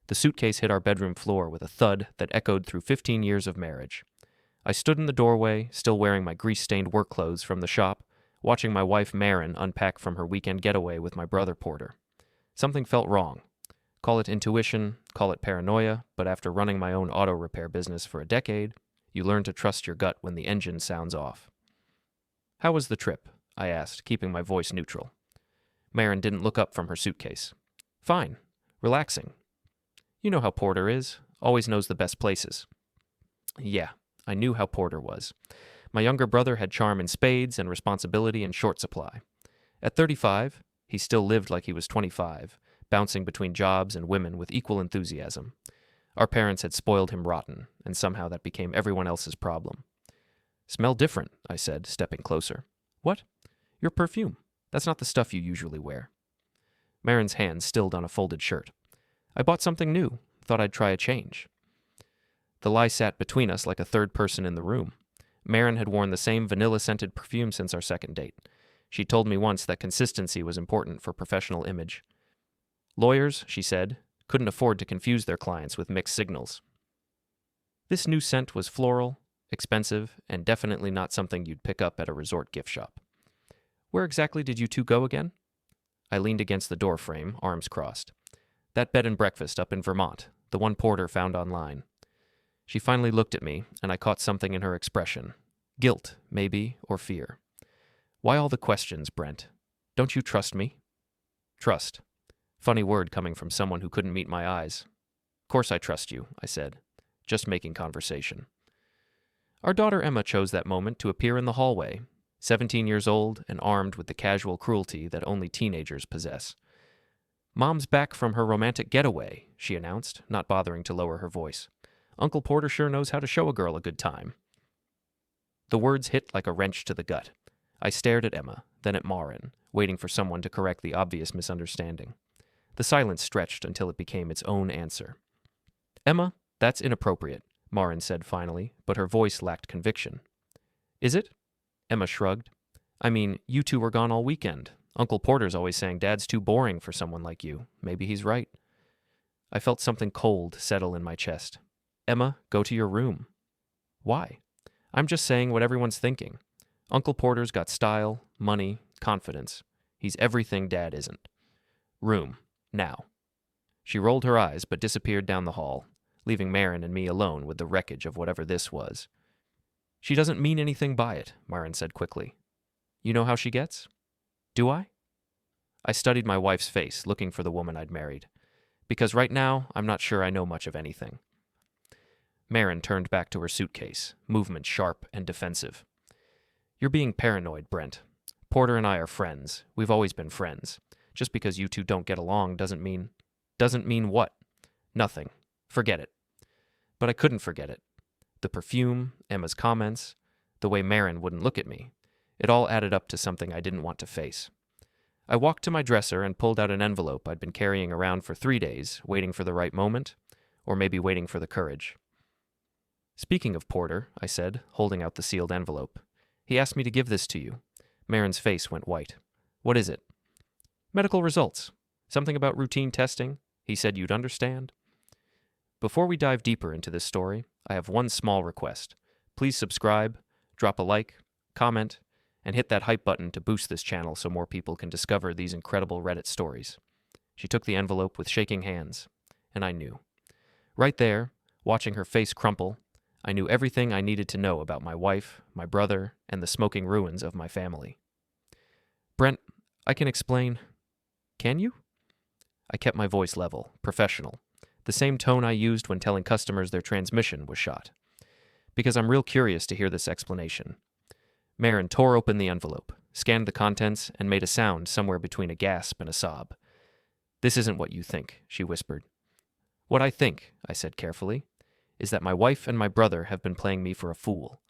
The suitcase hit our bedroom floor with a thud that echoed through 15 years of marriage. I stood in the doorway, still wearing my grease-stained work clothes from the shop, watching my wife Maren unpack from her weekend getaway with my brother Porter. Something felt wrong. Call it intuition, call it paranoia, but after running my own auto repair business for a decade, you learn to trust your gut when the engine sounds off. "How was the trip?" I asked, keeping my voice neutral. Maren didn't look up from her suitcase. "Fine. Relaxing. You know how Porter is. Always knows the best places." Yeah, I knew how Porter was. My younger brother had charm in spades and responsibility in short supply. At 35, he still lived like he was 25, bouncing between jobs and women with equal enthusiasm. Our parents had spoiled him rotten, and somehow that became everyone else's problem. "Smell different," I said, stepping closer. "What?" "Your perfume. That's not the stuff you usually wear." Maren's hand stilled on a folded shirt. "I bought something new. Thought I'd try a change." The lie sat between us like a third person in the room. Maren had worn the same vanilla-scented perfume since our second date. She told me once that consistency was important for professional image. Lawyers, she said, couldn't afford to confuse their clients with mixed signals. This new scent was floral, expensive, and definitely not something you'd pick up at a resort gift shop. "Where exactly did you two go again?" I leaned against the door frame, arms crossed. "That bed and breakfast up in Vermont, the one Porter found online." She finally looked at me, and I caught something in her expression. Guilt, maybe, or fear. "Why all the questions, Brent? Don't you trust me?" Trust. Funny word coming from someone who couldn't meet my eyes. "Course I trust you," I said, just making conversation. Our daughter Emma chose that moment to appear in the hallway, 17 years old and armed with the casual cruelty that only teenagers possess. "Mom's back from her romantic getaway," she announced, not bothering to lower her voice. "Uncle Porter sure knows how to show a girl a good time." The words hit like a wrench to the gut. I stared at Emma, then at Maren, waiting for someone to correct the obvious misunderstanding. The silence stretched until it became its own answer. "Emma, that's inappropriate," Maren said finally, but her voice lacked conviction. "Is it?" Emma shrugged. "I mean, you two were gone all weekend. Uncle Porter's always saying Dad's too boring for someone like you. Maybe he's right." I felt something cold settle in my chest. "Emma, go to your room." "Why?" "I'm just saying what everyone's thinking. Uncle Porter's got style, money, confidence. He's everything Dad isn't. Room. Now." She rolled her eyes but disappeared down the hall, leaving Maren and me alone with the wreckage of whatever this was. "She doesn't mean anything by it," Maren said quickly. "You know how she gets?" "Do I?" I studied my wife's face, looking for the woman I'd married. Because right now, I'm not sure I know much of anything. Maren turned back to her suitcase, movement sharp and defensive. "You're being paranoid, Brent. Porter and I are friends. We've always been friends. Just because you two don't get along doesn't mean... Doesn't mean what? Nothing. Forget it." But I couldn't forget it. The perfume, Emma's comments, the way Maren wouldn't look at me. It all added up to something I didn't want to face. I walked to my dresser and pulled out an envelope I'd been carrying around for 3 days, waiting for the right moment, or maybe waiting for the courage. "Speaking of Porter," I said, holding out the sealed envelope, "he asked me to give this to you." Maren's face went white. "What is it?" "Medical results. Something about routine testing. He said you'd understand." Before we dive deeper into this story, I have one small request. Please subscribe, drop a like, comment, and hit that hype button to boost this channel so more people can discover these incredible Reddit stories. She took the envelope with shaking hands, and I knew. Right there, watching her face crumple, I knew everything I needed to know about my wife, my brother, and the smoking ruins of my family. "Brent, I can explain." "Can you?" I kept my voice level, professional, the same tone I used when telling customers their transmission was shot. Because I'm real curious to hear this explanation. Maren tore open the envelope, scanned the contents, and made a sound somewhere between a gasp and a sob. "This isn't what you think," she whispered. "What I think," I said carefully, "is that my wife and my brother have been playing me for a fool.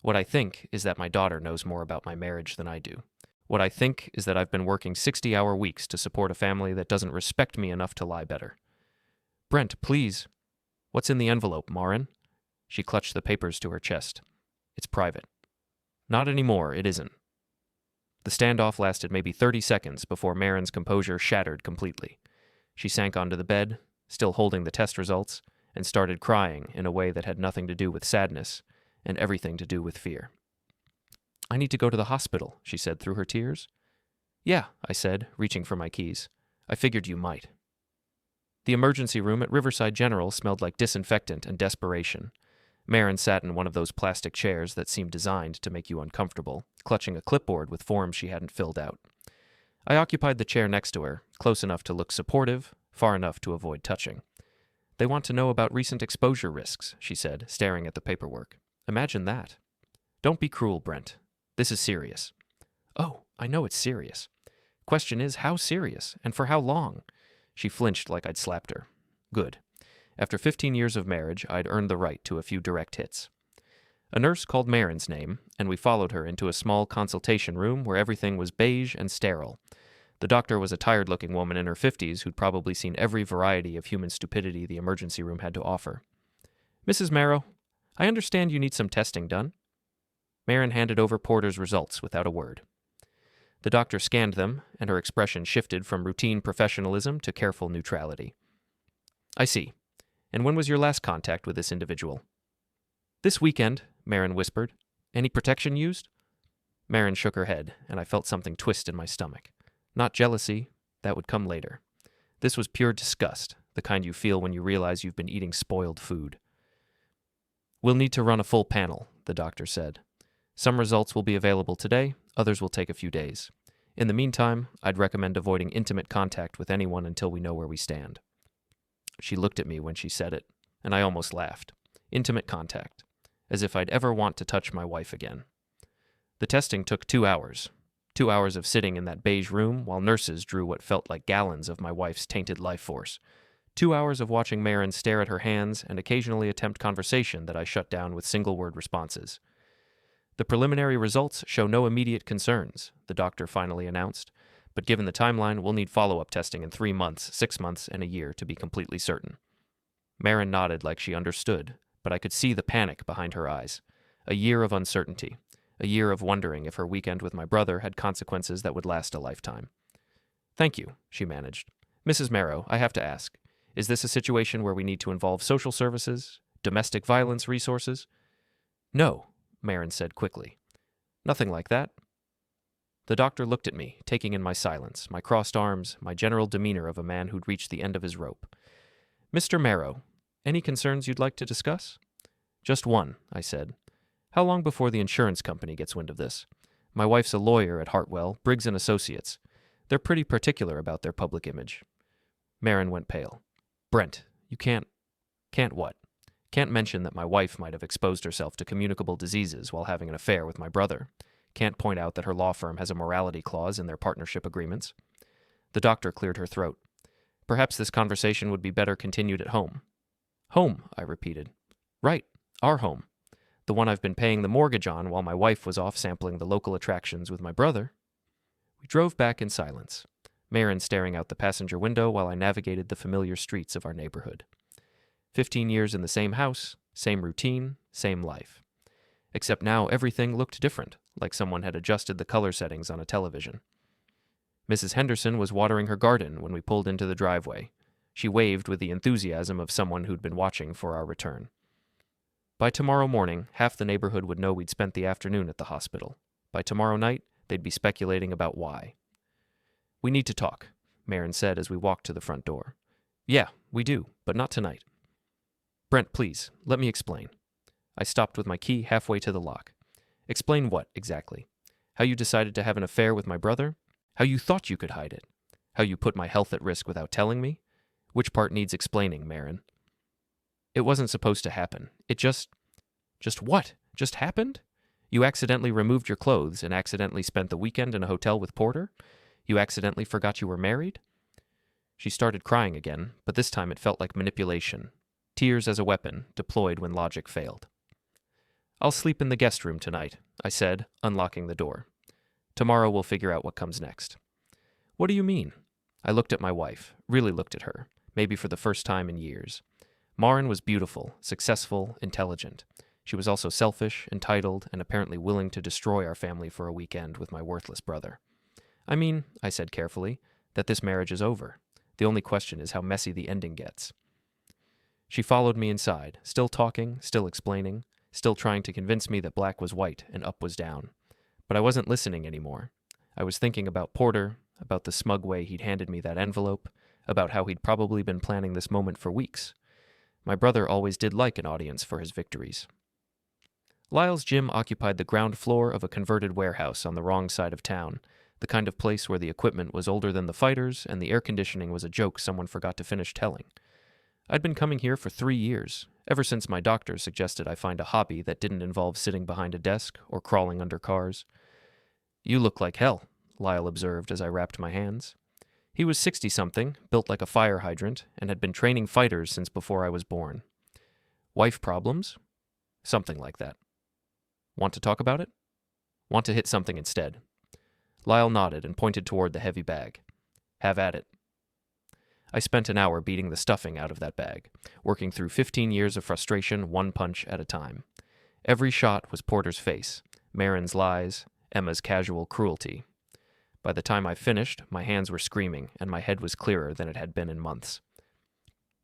What I think is that my daughter knows more about my marriage than I do. What I think is that I've been working 60-hour weeks to support a family that doesn't respect me enough to lie better." "Brent, please." "What's in the envelope, Maren?" She clutched the papers to her chest. "It's private." "Not anymore, it isn't." The standoff lasted maybe 30 seconds before Maren's composure shattered completely. She sank onto the bed, still holding the test results, and started crying in a way that had nothing to do with sadness and everything to do with fear. "I need to go to the hospital," she said through her tears. "Yeah," I said, reaching for my keys. "I figured you might." The emergency room at Riverside General smelled like disinfectant and desperation. Maren sat in one of those plastic chairs that seemed designed to make you uncomfortable, clutching a clipboard with forms she hadn't filled out. I occupied the chair next to her, close enough to look supportive, far enough to avoid touching. "They want to know about recent exposure risks," she said, staring at the paperwork. "Imagine that." "Don't be cruel, Brent. This is serious." "Oh, I know it's serious. Question is, how serious, and for how long?" She flinched like I'd slapped her. Good. After 15 years of marriage, I'd earned the right to a few direct hits. A nurse called Maren's name, and we followed her into a small consultation room where everything was beige and sterile. The doctor was a tired-looking woman in her 50s who'd probably seen every variety of human stupidity the emergency room had to offer. "Mrs. Marrow, I understand you need some testing done." Maren handed over Porter's results without a word. The doctor scanned them, and her expression shifted from routine professionalism to careful neutrality. "I see. And when was your last contact with this individual?" "This weekend," Maren whispered. "Any protection used?" Maren shook her head, and I felt something twist in my stomach. Not jealousy, that would come later. This was pure disgust, the kind you feel when you realize you've been eating spoiled food. "We'll need to run a full panel," the doctor said. "Some results will be available today, others will take a few days. In the meantime, I'd recommend avoiding intimate contact with anyone until we know where we stand." She looked at me when she said it, and I almost laughed. Intimate contact. As if I'd ever want to touch my wife again. The testing took 2 hours. 2 hours of sitting in that beige room while nurses drew what felt like gallons of my wife's tainted life force. 2 hours of watching Maren stare at her hands and occasionally attempt conversation that I shut down with single-word responses. "The preliminary results show no immediate concerns," the doctor finally announced, "but given the timeline, we'll need follow-up testing in 3 months, 6 months, and a year to be completely certain." Maren nodded like she understood, but I could see the panic behind her eyes. A year of uncertainty. A year of wondering if her weekend with my brother had consequences that would last a lifetime. "Thank you," she managed. "Mrs. Marrow, I have to ask, is this a situation where we need to involve social services, domestic violence resources?" "No," Maren said quickly. "Nothing like that." The doctor looked at me, taking in my silence, my crossed arms, my general demeanor of a man who'd reached the end of his rope. "Mr. Marrow, any concerns you'd like to discuss?" "Just one," I said. "How long before the insurance company gets wind of this? My wife's a lawyer at Hartwell, Briggs & Associates. They're pretty particular about their public image." Maren went pale. "Brent, you can't what? Can't mention that my wife might have exposed herself to communicable diseases while having an affair with my brother. Can't point out that her law firm has a morality clause in their partnership agreements." The doctor cleared her throat. "Perhaps this conversation would be better continued at home." "Home," I repeated. "Right, our home. The one I've been paying the mortgage on while my wife was off sampling the local attractions with my brother." We drove back in silence, Maren staring out the passenger window while I navigated the familiar streets of our neighborhood. 15 years in the same house, same routine, same life. Except now everything looked different, like someone had adjusted the color settings on a television. Mrs. Henderson was watering her garden when we pulled into the driveway. She waved with the enthusiasm of someone who'd been watching for our return. By tomorrow morning, half the neighborhood would know we'd spent the afternoon at the hospital. By tomorrow night, they'd be speculating about why. "We need to talk," Maren said as we walked to the front door. "Yeah, we do, but not tonight." "Brent, please, let me explain." I stopped with my key halfway to the lock. "Explain what, exactly? How you decided to have an affair with my brother? How you thought you could hide it? How you put my health at risk without telling me? Which part needs explaining, Maren?" "It wasn't supposed to happen. It just what? Just happened? You accidentally removed your clothes and accidentally spent the weekend in a hotel with Porter? You accidentally forgot you were married?" She started crying again, but this time it felt like manipulation. Tears as a weapon, deployed when logic failed. "I'll sleep in the guest room tonight," I said, unlocking the door. "Tomorrow we'll figure out what comes next." "What do you mean?" I looked at my wife, really looked at her, maybe for the first time in years. Maren was beautiful, successful, intelligent. She was also selfish, entitled, and apparently willing to destroy our family for a weekend with my worthless brother. "I mean," I said carefully, "that this marriage is over. The only question is how messy the ending gets. She followed me inside, still talking, still explaining, still trying to convince me that black was white and up was down. But I wasn't listening anymore. I was thinking about Porter, about the smug way he'd handed me that envelope, about how he'd probably been planning this moment for weeks. My brother always did like an audience for his victories. Lyle's gym occupied the ground floor of a converted warehouse on the wrong side of town, the kind of place where the equipment was older than the fighters and the air conditioning was a joke someone forgot to finish telling. I'd been coming here for 3 years, ever since my doctor suggested I find a hobby that didn't involve sitting behind a desk or crawling under cars. "You look like hell," Lyle observed as I wrapped my hands. He was 60-something, built like a fire hydrant, and had been training fighters since before I was born. "Wife problems?" "Something like that." "Want to talk about it?" "Want to hit something instead." Lyle nodded and pointed toward the heavy bag. "Have at it." I spent an hour beating the stuffing out of that bag, working through 15 years of frustration one punch at a time. Every shot was Porter's face, Maren's lies, Emma's casual cruelty. By the time I finished, my hands were screaming, and my head was clearer than it had been in months.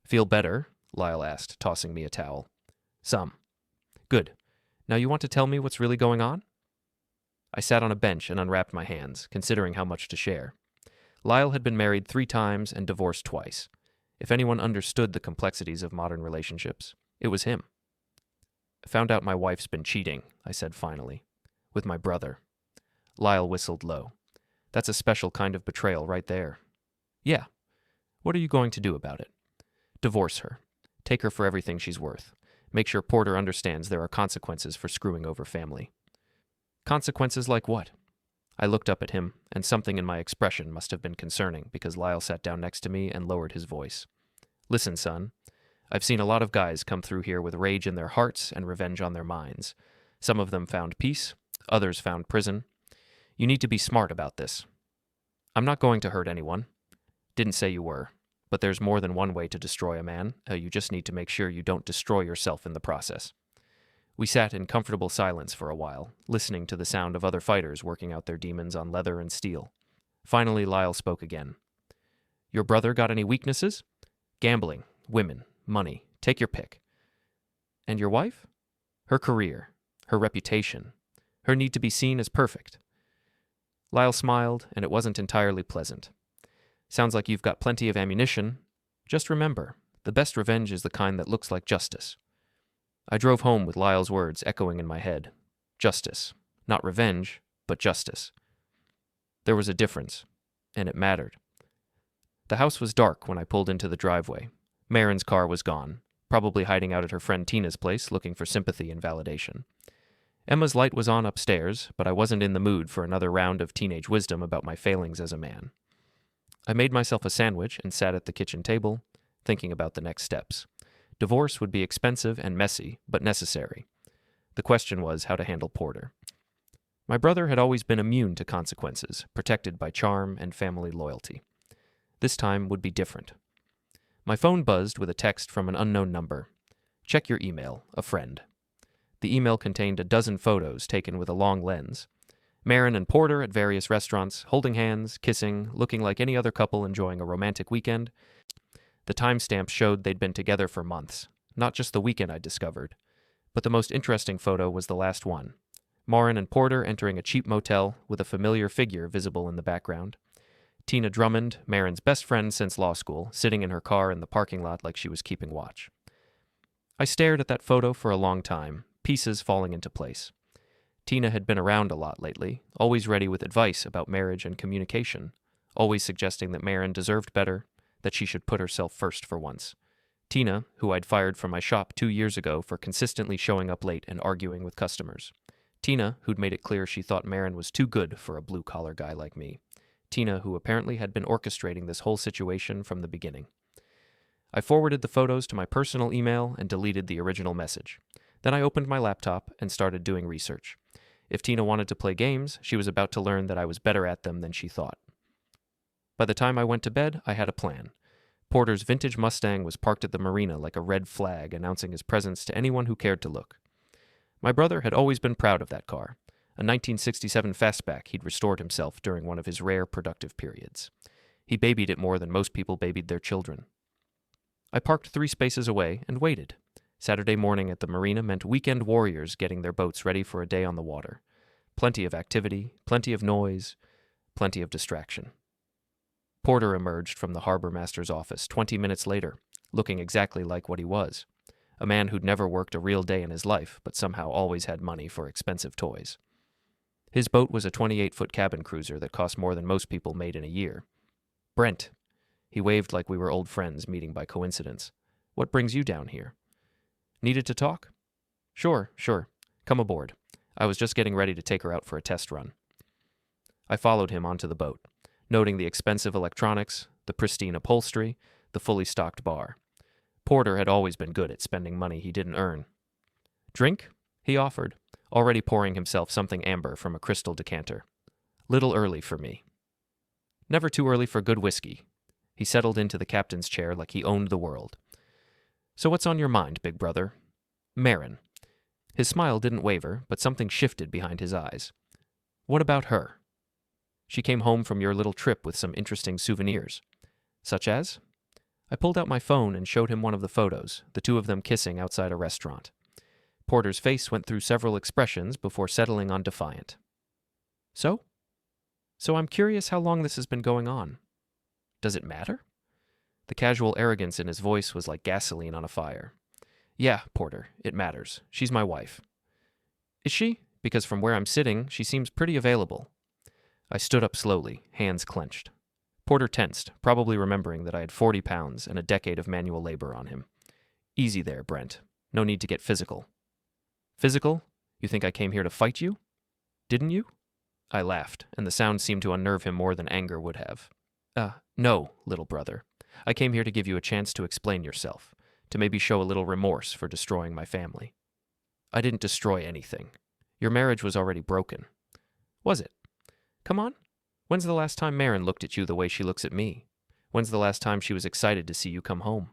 "Feel better?" Lyle asked, tossing me a towel. "Some." "Good. Now you want to tell me what's really going on?" I sat on a bench and unwrapped my hands, considering how much to share. Lyle had been married 3 times and divorced twice. If anyone understood the complexities of modern relationships, it was him. "I found out my wife's been cheating," I said finally. "With my brother." Lyle whistled low. "That's a special kind of betrayal right there." "Yeah. What are you going to do about it?" "Divorce her. Take her for everything she's worth. Make sure Porter understands there are consequences for screwing over family." "Consequences like what?" I looked up at him, and something in my expression must have been concerning because Lyle sat down next to me and lowered his voice. "Listen, son. I've seen a lot of guys come through here with rage in their hearts and revenge on their minds. Some of them found peace, others found prison. You need to be smart about this. I'm not going to hurt anyone. Didn't say you were. But there's more than one way to destroy a man. You just need to make sure you don't destroy yourself in the process." We sat in comfortable silence for a while, listening to the sound of other fighters working out their demons on leather and steel. Finally, Lyle spoke again. "Your brother got any weaknesses?" "Gambling, women, money. Take your pick." "And your wife?" "Her career, her reputation, her need to be seen as perfect." Lyle smiled, and it wasn't entirely pleasant. "Sounds like you've got plenty of ammunition. Just remember, the best revenge is the kind that looks like justice." I drove home with Lyle's words echoing in my head. Justice. Not revenge, but justice. There was a difference, and it mattered. The house was dark when I pulled into the driveway. Maren's car was gone, probably hiding out at her friend Tina's place looking for sympathy and validation. Emma's light was on upstairs, but I wasn't in the mood for another round of teenage wisdom about my failings as a man. I made myself a sandwich and sat at the kitchen table, thinking about the next steps. Divorce would be expensive and messy, but necessary. The question was how to handle Porter. My brother had always been immune to consequences, protected by charm and family loyalty. This time would be different. My phone buzzed with a text from an unknown number. "Check your email, a friend." The email contained a dozen photos taken with a long lens. Maren and Porter at various restaurants, holding hands, kissing, looking like any other couple enjoying a romantic weekend. The timestamp showed they'd been together for months, not just the weekend I discovered. But the most interesting photo was the last one. Maren and Porter entering a cheap motel with a familiar figure visible in the background. Tina Drummond, Maren's best friend since law school, sitting in her car in the parking lot like she was keeping watch. I stared at that photo for a long time, pieces falling into place. Tina had been around a lot lately, always ready with advice about marriage and communication, always suggesting that Maren deserved better, that she should put herself first for once. Tina, who I'd fired from my shop 2 years ago for consistently showing up late and arguing with customers. Tina, who'd made it clear she thought Maren was too good for a blue-collar guy like me. Tina, who apparently had been orchestrating this whole situation from the beginning. I forwarded the photos to my personal email and deleted the original message. Then I opened my laptop and started doing research. If Tina wanted to play games, she was about to learn that I was better at them than she thought. By the time I went to bed, I had a plan. Porter's vintage Mustang was parked at the marina like a red flag announcing his presence to anyone who cared to look. My brother had always been proud of that car, a 1967 fastback he'd restored himself during one of his rare productive periods. He babied it more than most people babied their children. I parked 3 spaces away and waited. Saturday morning at the marina meant weekend warriors getting their boats ready for a day on the water. Plenty of activity, plenty of noise, plenty of distraction. Porter emerged from the harbor master's office 20 minutes later, looking exactly like what he was. A man who'd never worked a real day in his life, but somehow always had money for expensive toys. His boat was a 28-foot cabin cruiser that cost more than most people made in a year. Brent. He waved like we were old friends meeting by coincidence. What brings you down here? Needed to talk? Sure. Come aboard. I was just getting ready to take her out for a test run. I followed him onto the boat, noting the expensive electronics, the pristine upholstery, the fully stocked bar. Porter had always been good at spending money he didn't earn. Drink? He offered, already pouring himself something amber from a crystal decanter. Little early for me. Never too early for good whiskey. He settled into the captain's chair like he owned the world. So what's on your mind, big brother? Maren. His smile didn't waver, but something shifted behind his eyes. What about her? She came home from your little trip with some interesting souvenirs. Such as? I pulled out my phone and showed him one of the photos, the two of them kissing outside a restaurant. Porter's face went through several expressions before settling on defiant. So I'm curious how long this has been going on. Does it matter? The casual arrogance in his voice was like gasoline on a fire. Yeah, Porter, it matters. She's my wife. Is she? Because from where I'm sitting, she seems pretty available. I stood up slowly, hands clenched. Porter tensed, probably remembering that I had 40 pounds and a decade of manual labor on him. Easy there, Brent. No need to get physical. Physical? You think I came here to fight you? Didn't you? I laughed, and the sound seemed to unnerve him more than anger would have. No, little brother. I came here to give you a chance to explain yourself, to maybe show a little remorse for destroying my family. I didn't destroy anything. Your marriage was already broken. Was it? Come on. When's the last time Maren looked at you the way she looks at me? When's the last time she was excited to see you come home?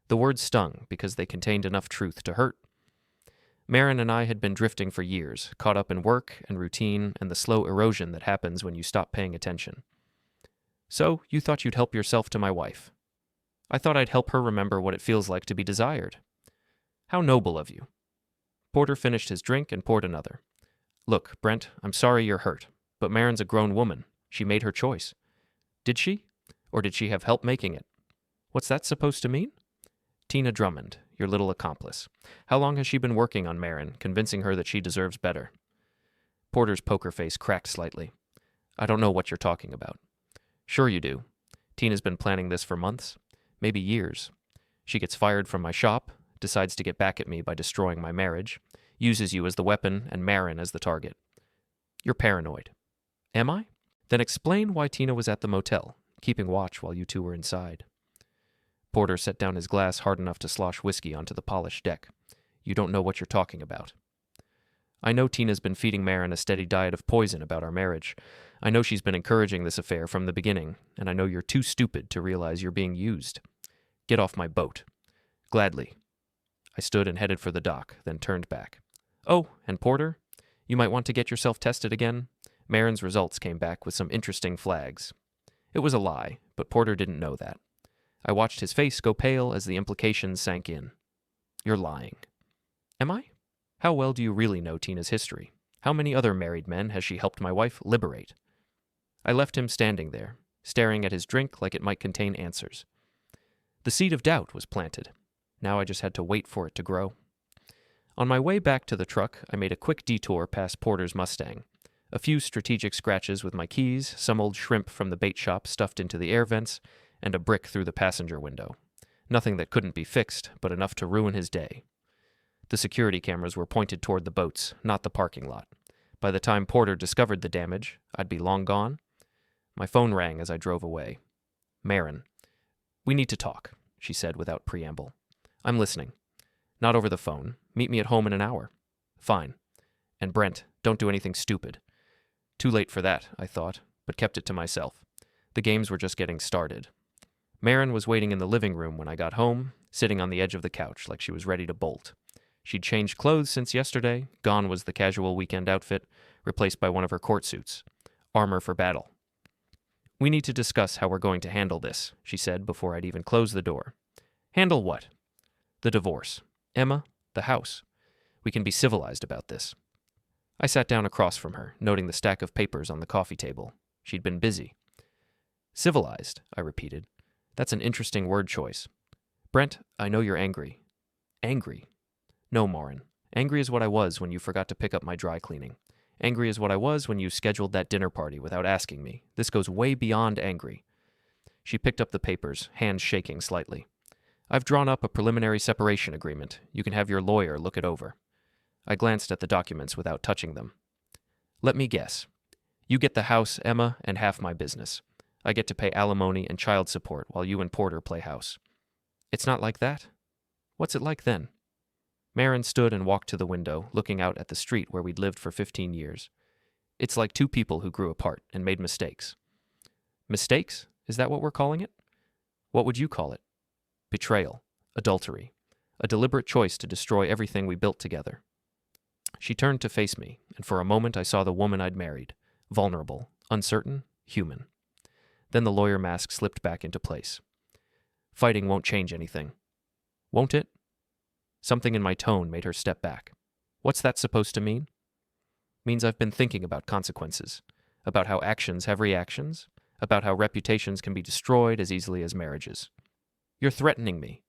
The words stung because they contained enough truth to hurt. Maren and I had been drifting for years, caught up in work and routine and the slow erosion that happens when you stop paying attention. So, you thought you'd help yourself to my wife. I thought I'd help her remember what it feels like to be desired. How noble of you. Porter finished his drink and poured another. Look, Brent, I'm sorry you're hurt, but Maren's a grown woman. She made her choice. Did she? Or did she have help making it? What's that supposed to mean? Tina Drummond, your little accomplice. How long has she been working on Maren, convincing her that she deserves better? Porter's poker face cracked slightly. I don't know what you're talking about. Sure you do. Tina's been planning this for months, maybe years. She gets fired from my shop, decides to get back at me by destroying my marriage, uses you as the weapon and Maren as the target. You're paranoid. Am I? Then explain why Tina was at the motel, keeping watch while you two were inside. Porter set down his glass hard enough to slosh whiskey onto the polished deck. You don't know what you're talking about. I know Tina's been feeding Maren a steady diet of poison about our marriage. I know she's been encouraging this affair from the beginning, and I know you're too stupid to realize you're being used. Get off my boat. Gladly. I stood and headed for the dock, then turned back. Oh, and Porter, you might want to get yourself tested again. Maren's results came back with some interesting flags. It was a lie, but Porter didn't know that. I watched his face go pale as the implications sank in. You're lying. Am I? How well do you really know Tina's history? How many other married men has she helped my wife liberate? I left him standing there, staring at his drink like it might contain answers. The seed of doubt was planted. Now I just had to wait for it to grow. On my way back to the truck, I made a quick detour past Porter's Mustang. A few strategic scratches with my keys, some old shrimp from the bait shop stuffed into the air vents, and a brick through the passenger window. Nothing that couldn't be fixed, but enough to ruin his day. The security cameras were pointed toward the boats, not the parking lot. By the time Porter discovered the damage, I'd be long gone. My phone rang as I drove away. Maren. We need to talk, she said without preamble. I'm listening. Not over the phone. Meet me at home in an hour. Fine. And Brent, don't do anything stupid. Too late for that, I thought, but kept it to myself. The games were just getting started. Maren was waiting in the living room when I got home, sitting on the edge of the couch like she was ready to bolt. She'd changed clothes since yesterday. Gone was the casual weekend outfit, replaced by one of her court suits. Armor for battle. We need to discuss how we're going to handle this, she said before I'd even closed the door. Handle what? The divorce. Emma, the house. We can be civilized about this. I sat down across from her, noting the stack of papers on the coffee table. She'd been busy. Civilized, I repeated. That's an interesting word choice. Brent, I know you're angry. Angry? No, Maren. Angry is what I was when you forgot to pick up my dry cleaning. Angry is what I was when you scheduled that dinner party without asking me. This goes way beyond angry. She picked up the papers, hands shaking slightly. I've drawn up a preliminary separation agreement. You can have your lawyer look it over. I glanced at the documents without touching them. Let me guess. You get the house, Emma, and half my business. I get to pay alimony and child support while you and Porter play house. It's not like that? What's it like then? Maren stood and walked to the window, looking out at the street where we'd lived for 15 years. It's like two people who grew apart and made mistakes. Mistakes? Is that what we're calling it? What would you call it? Betrayal. Adultery. A deliberate choice to destroy everything we built together. She turned to face me, and for a moment I saw the woman I'd married. Vulnerable, uncertain, human. Then the lawyer mask slipped back into place. Fighting won't change anything. Won't it? Something in my tone made her step back. What's that supposed to mean? Means I've been thinking about consequences, about how actions have reactions, about how reputations can be destroyed as easily as marriages. You're threatening me.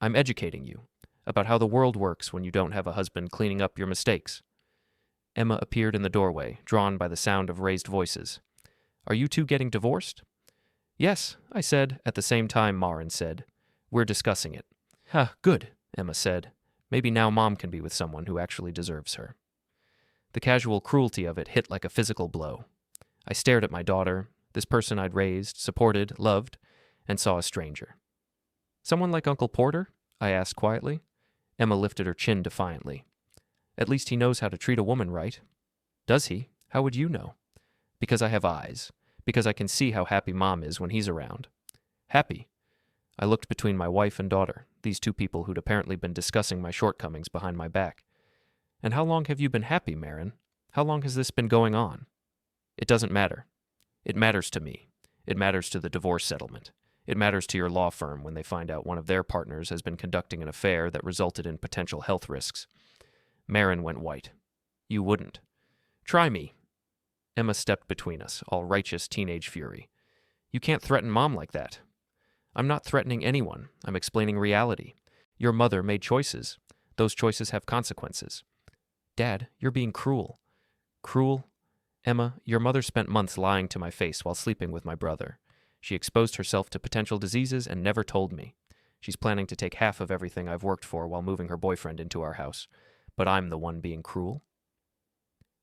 I'm educating you about how the world works when you don't have a husband cleaning up your mistakes. Emma appeared in the doorway, drawn by the sound of raised voices. Are you two getting divorced? Yes, I said, at the same time Maren said. We're discussing it. Good, Emma said. Maybe now Mom can be with someone who actually deserves her. The casual cruelty of it hit like a physical blow. I stared at my daughter, this person I'd raised, supported, loved, and saw a stranger. Someone like Uncle Porter? I asked quietly. Emma lifted her chin defiantly. At least he knows how to treat a woman right. Does he? How would you know? Because I have eyes. Because I can see how happy Mom is when he's around. Happy? I looked between my wife and daughter, these two people who'd apparently been discussing my shortcomings behind my back. And how long have you been happy, Maren? How long has this been going on? It doesn't matter. It matters to me. It matters to the divorce settlement. It matters to your law firm when they find out one of their partners has been conducting an affair that resulted in potential health risks. Maren went white. You wouldn't. Try me. Emma stepped between us, all righteous teenage fury. You can't threaten Mom like that. I'm not threatening anyone. I'm explaining reality. Your mother made choices. Those choices have consequences. Dad, you're being cruel. Cruel? Emma, your mother spent months lying to my face while sleeping with my brother. She exposed herself to potential diseases and never told me. She's planning to take half of everything I've worked for while moving her boyfriend into our house. But I'm the one being cruel.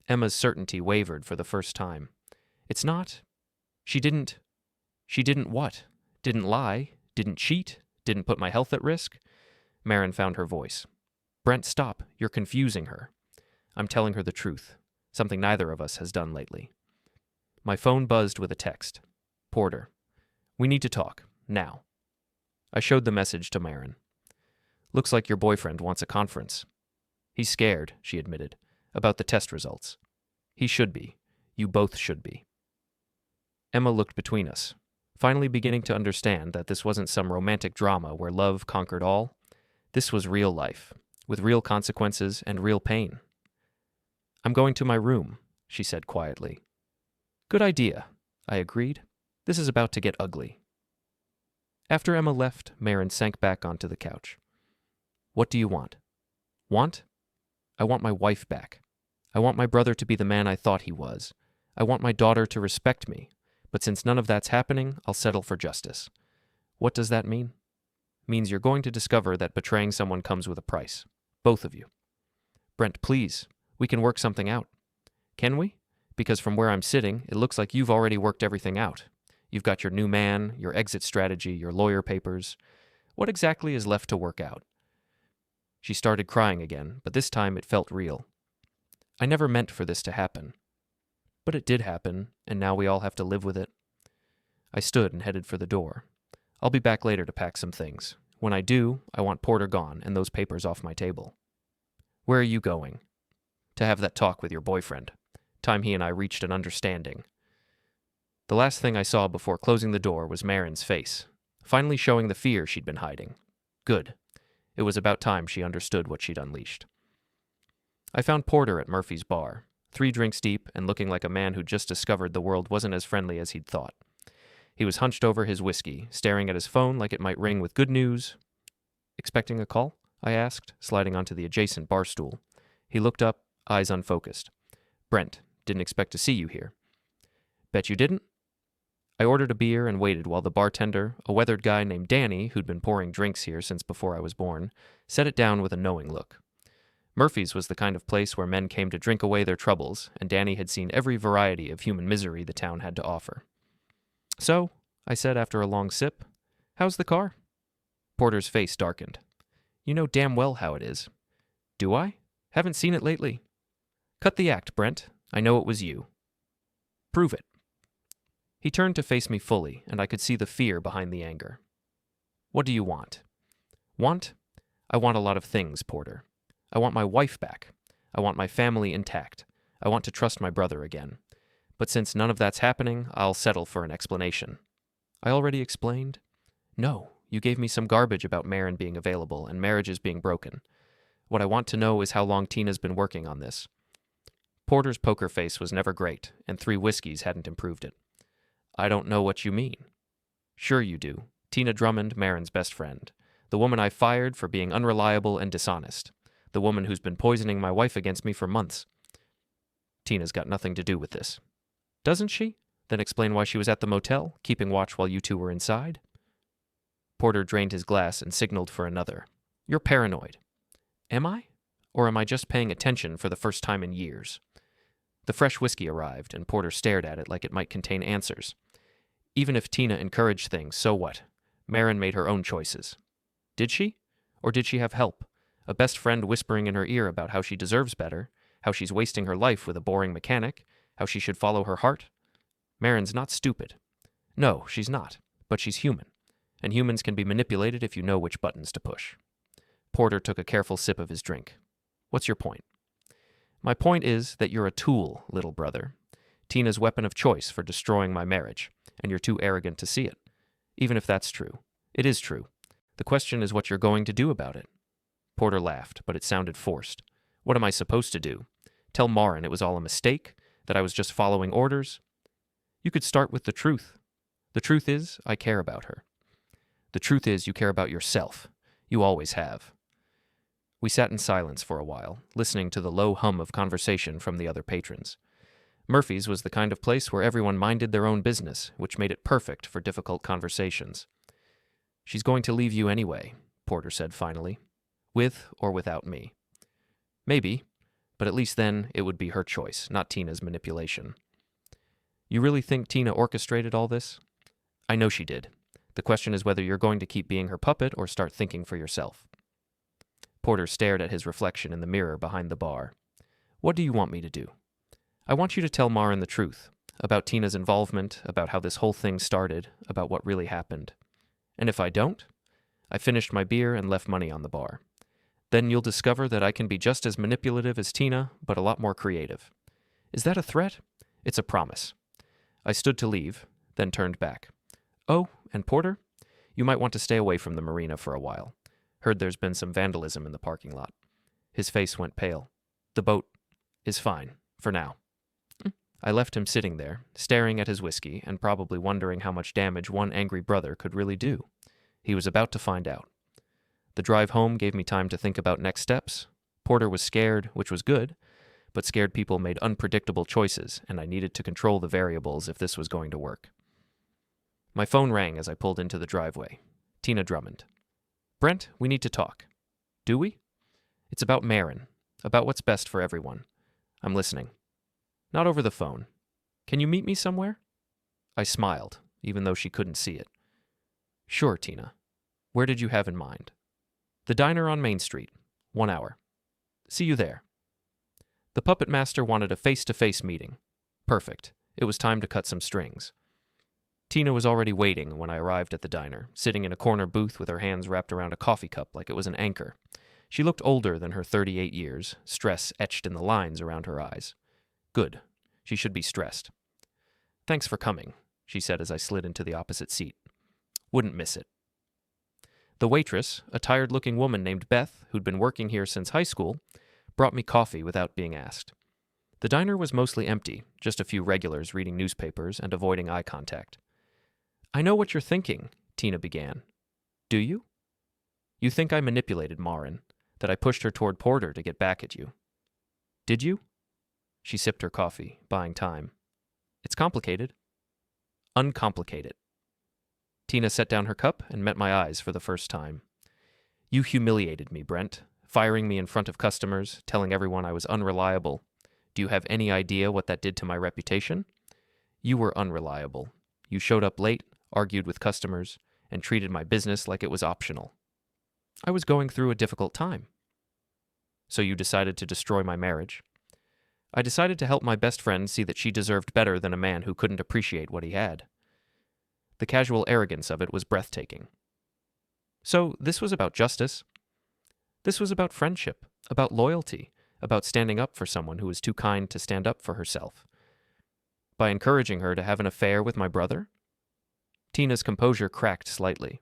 Emma's certainty wavered for the first time. It's not. She didn't what? Didn't lie? Didn't cheat? Didn't put my health at risk? Maren found her voice. Brent, stop. You're confusing her. I'm telling her the truth, something neither of us has done lately. My phone buzzed with a text. Porter. We need to talk. Now. I showed the message to Maren. Looks like your boyfriend wants a conference. He's scared, she admitted, about the test results. He should be. You both should be. Emma looked between us, finally beginning to understand that this wasn't some romantic drama where love conquered all. This was real life, with real consequences and real pain. I'm going to my room, she said quietly. Good idea, I agreed. This is about to get ugly. After Emma left, Maren sank back onto the couch. What do you want? Want? I want my wife back. I want my brother to be the man I thought he was. I want my daughter to respect me. But since none of that's happening, I'll settle for justice. What does that mean? Means you're going to discover that betraying someone comes with a price. Both of you. Brent, please. We can work something out. Can we? Because from where I'm sitting, it looks like you've already worked everything out. You've got your new man, your exit strategy, your lawyer papers. What exactly is left to work out? She started crying again, but this time it felt real. I never meant for this to happen. But it did happen, and now we all have to live with it. I stood and headed for the door. I'll be back later to pack some things. When I do, I want Porter gone and those papers off my table. Where are you going? To have that talk with your boyfriend. Time he and I reached an understanding. The last thing I saw before closing the door was Maren's face, finally showing the fear she'd been hiding. Good. It was about time she understood what she'd unleashed. I found Porter at Murphy's bar, 3 drinks deep and looking like a man who'd just discovered the world wasn't as friendly as he'd thought. He was hunched over his whiskey, staring at his phone like it might ring with good news. "Expecting a call?" I asked, sliding onto the adjacent bar stool. He looked up, eyes unfocused. "Brent, didn't expect to see you here." "Bet you didn't?" I ordered a beer and waited while the bartender, a weathered guy named Danny, who'd been pouring drinks here since before I was born, set it down with a knowing look. Murphy's was the kind of place where men came to drink away their troubles, and Danny had seen every variety of human misery the town had to offer. "So," I said after a long sip, "how's the car?" Porter's face darkened. "You know damn well how it is." "Do I? Haven't seen it lately." "Cut the act, Brent. I know it was you." "Prove it." He turned to face me fully, and I could see the fear behind the anger. "What do you want?" "Want? I want a lot of things, Porter. I want my wife back. I want my family intact. I want to trust my brother again. But since none of that's happening, I'll settle for an explanation." "I already explained?" "No, you gave me some garbage about Maren being available and marriages being broken. What I want to know is how long Tina's been working on this." Porter's poker face was never great, and 3 whiskeys hadn't improved it. "I don't know what you mean." "Sure you do. Tina Drummond, Maren's best friend. The woman I fired for being unreliable and dishonest. The woman who's been poisoning my wife against me for months." "Tina's got nothing to do with this." "Doesn't she? Then explain why she was at the motel, keeping watch while you 2 were inside." Porter drained his glass and signaled for another. "You're paranoid." "Am I? Or am I just paying attention for the first time in years?" The fresh whiskey arrived, and Porter stared at it like it might contain answers. Even if Tina encouraged things, so what? Maren made her own choices. Did she? Or did she have help? A best friend whispering in her ear about how she deserves better, how she's wasting her life with a boring mechanic, how she should follow her heart? Maren's not stupid. No, she's not, but she's human, and humans can be manipulated if you know which buttons to push. Porter took a careful sip of his drink. "What's your point?" "My point is that you're a tool, little brother. Tina's weapon of choice for destroying my marriage, and you're too arrogant to see it. Even if that's true. It is true. The question is what you're going to do about it." Porter laughed, but it sounded forced. "What am I supposed to do? Tell Maren it was all a mistake? That I was just following orders?" "You could start with the truth. The truth is, I care about her." "The truth is, you care about yourself. You always have." We sat in silence for a while, listening to the low hum of conversation from the other patrons. Murphy's was the kind of place where everyone minded their own business, which made it perfect for difficult conversations. "She's going to leave you anyway," Porter said finally. "With or without me." "Maybe, but at least then it would be her choice, not Tina's manipulation." "You really think Tina orchestrated all this?" "I know she did. The question is whether you're going to keep being her puppet or start thinking for yourself." Porter stared at his reflection in the mirror behind the bar. "What do you want me to do?" "I want you to tell Maren the truth, about Tina's involvement, about how this whole thing started, about what really happened. And if I don't?" I finished my beer and left money on the bar. "Then you'll discover that I can be just as manipulative as Tina, but a lot more creative." "Is that a threat?" "It's a promise." I stood to leave, then turned back. "Oh, and Porter, you might want to stay away from the marina for a while. Heard there's been some vandalism in the parking lot." His face went pale. "The boat is fine, for now." I left him sitting there, staring at his whiskey and probably wondering how much damage one angry brother could really do. He was about to find out. The drive home gave me time to think about next steps. Porter was scared, which was good, but scared people made unpredictable choices, and I needed to control the variables if this was going to work. My phone rang as I pulled into the driveway. Tina Drummond. "Brent, we need to talk." "Do we?" "It's about Maren, about what's best for everyone." "I'm listening." "Not over the phone. Can you meet me somewhere?" I smiled, even though she couldn't see it. "Sure, Tina. Where did you have in mind?" "The diner on Main Street. 1 hour." "See you there." The puppet master wanted a face-to-face meeting. Perfect. It was time to cut some strings. Tina was already waiting when I arrived at the diner, sitting in a corner booth with her hands wrapped around a coffee cup like it was an anchor. She looked older than her 38 years, stress etched in the lines around her eyes. Good. She should be stressed. "Thanks for coming. she said as I slid into the opposite seat. Wouldn't miss it. The waitress, a tired-looking woman named Beth, who'd been working here since high school, brought me coffee without being asked. The diner was mostly empty, just a few regulars reading newspapers and avoiding eye contact. "I know what you're thinking," Tina began. "Do you? You think I manipulated Maren, that I pushed her toward Porter to get back at you. Did you?" She sipped her coffee, buying time. "It's complicated." "Uncomplicate it." Tina set down her cup and met my eyes for the first time. "You humiliated me, Brent, firing me in front of customers, telling everyone I was unreliable. Do you have any idea what that did to my reputation? You were unreliable. You showed up late, argued with customers, and treated my business like it was optional. I was going through a difficult time. So you decided to destroy my marriage. I decided to help my best friend see that she deserved better than a man who couldn't appreciate what he had." The casual arrogance of it was breathtaking. "So this was about justice. This was about friendship, about loyalty, about standing up for someone who was too kind to stand up for herself. By encouraging her to have an affair with my brother?" Tina's composure cracked slightly.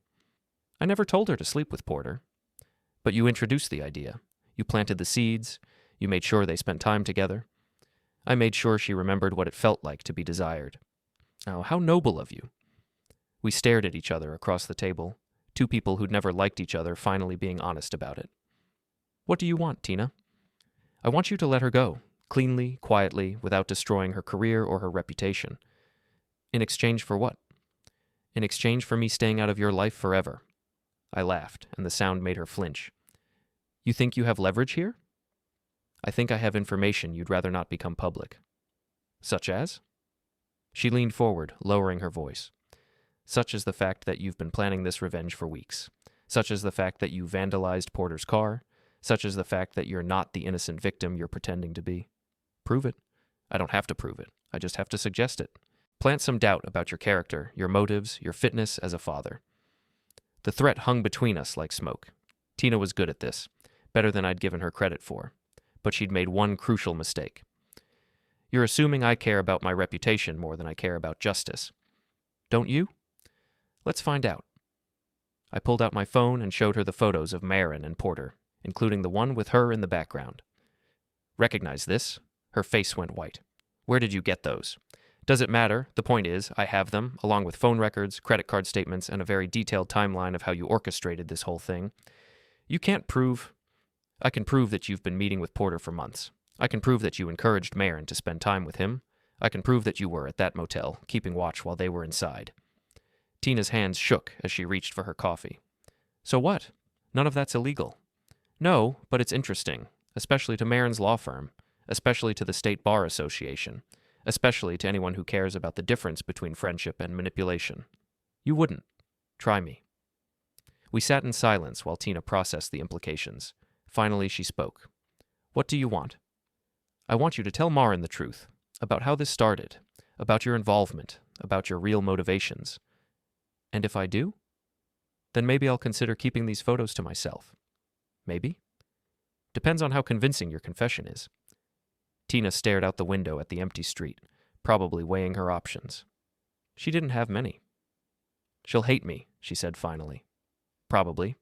"I never told her to sleep with Porter. But you introduced the idea. You planted the seeds. You made sure they spent time together. I made sure she remembered what it felt like to be desired. Oh, how noble of you." We stared at each other across the table, two people who'd never liked each other finally being honest about it. "What do you want, Tina?" "I want you to let her go, cleanly, quietly, without destroying her career or her reputation." "In exchange for what?" "In exchange for me staying out of your life forever." I laughed, and the sound made her flinch. "You think you have leverage here?" "I think I have information you'd rather not become public." "Such as?" She leaned forward, lowering her voice. "Such as the fact that you've been planning this revenge for weeks. Such as the fact that you vandalized Porter's car. Such as the fact that you're not the innocent victim you're pretending to be." "Prove it." "I don't have to prove it. I just have to suggest it. Plant some doubt about your character, your motives, your fitness as a father." The threat hung between us like smoke. Tina was good at this, better than I'd given her credit for. But she'd made one crucial mistake. "You're assuming I care about my reputation more than I care about justice. Don't you? Let's find out." I pulled out my phone and showed her the photos of Maren and Porter, including the one with her in the background. "Recognize this?" Her face went white. "Where did you get those?" "Does it matter? The point is, I have them, along with phone records, credit card statements, and a very detailed timeline of how you orchestrated this whole thing. You can't prove..." "I can prove that you've been meeting with Porter for months. I can prove that you encouraged Maren to spend time with him. I can prove that you were at that motel, keeping watch while they were inside." Tina's hands shook as she reached for her coffee. "So what? None of that's illegal." "No, but it's interesting, especially to Maren's law firm, especially to the State Bar Association, especially to anyone who cares about the difference between friendship and manipulation. You wouldn't. Try me." We sat in silence while Tina processed the implications. Finally, she spoke. "What do you want?" "I want you to tell Maren the truth, about how this started, about your involvement, about your real motivations. And if I do? Then maybe I'll consider keeping these photos to myself. Maybe? Depends on how convincing your confession is." Tina stared out the window at the empty street, probably weighing her options. She didn't have many. "She'll hate me," she said finally. "Probably.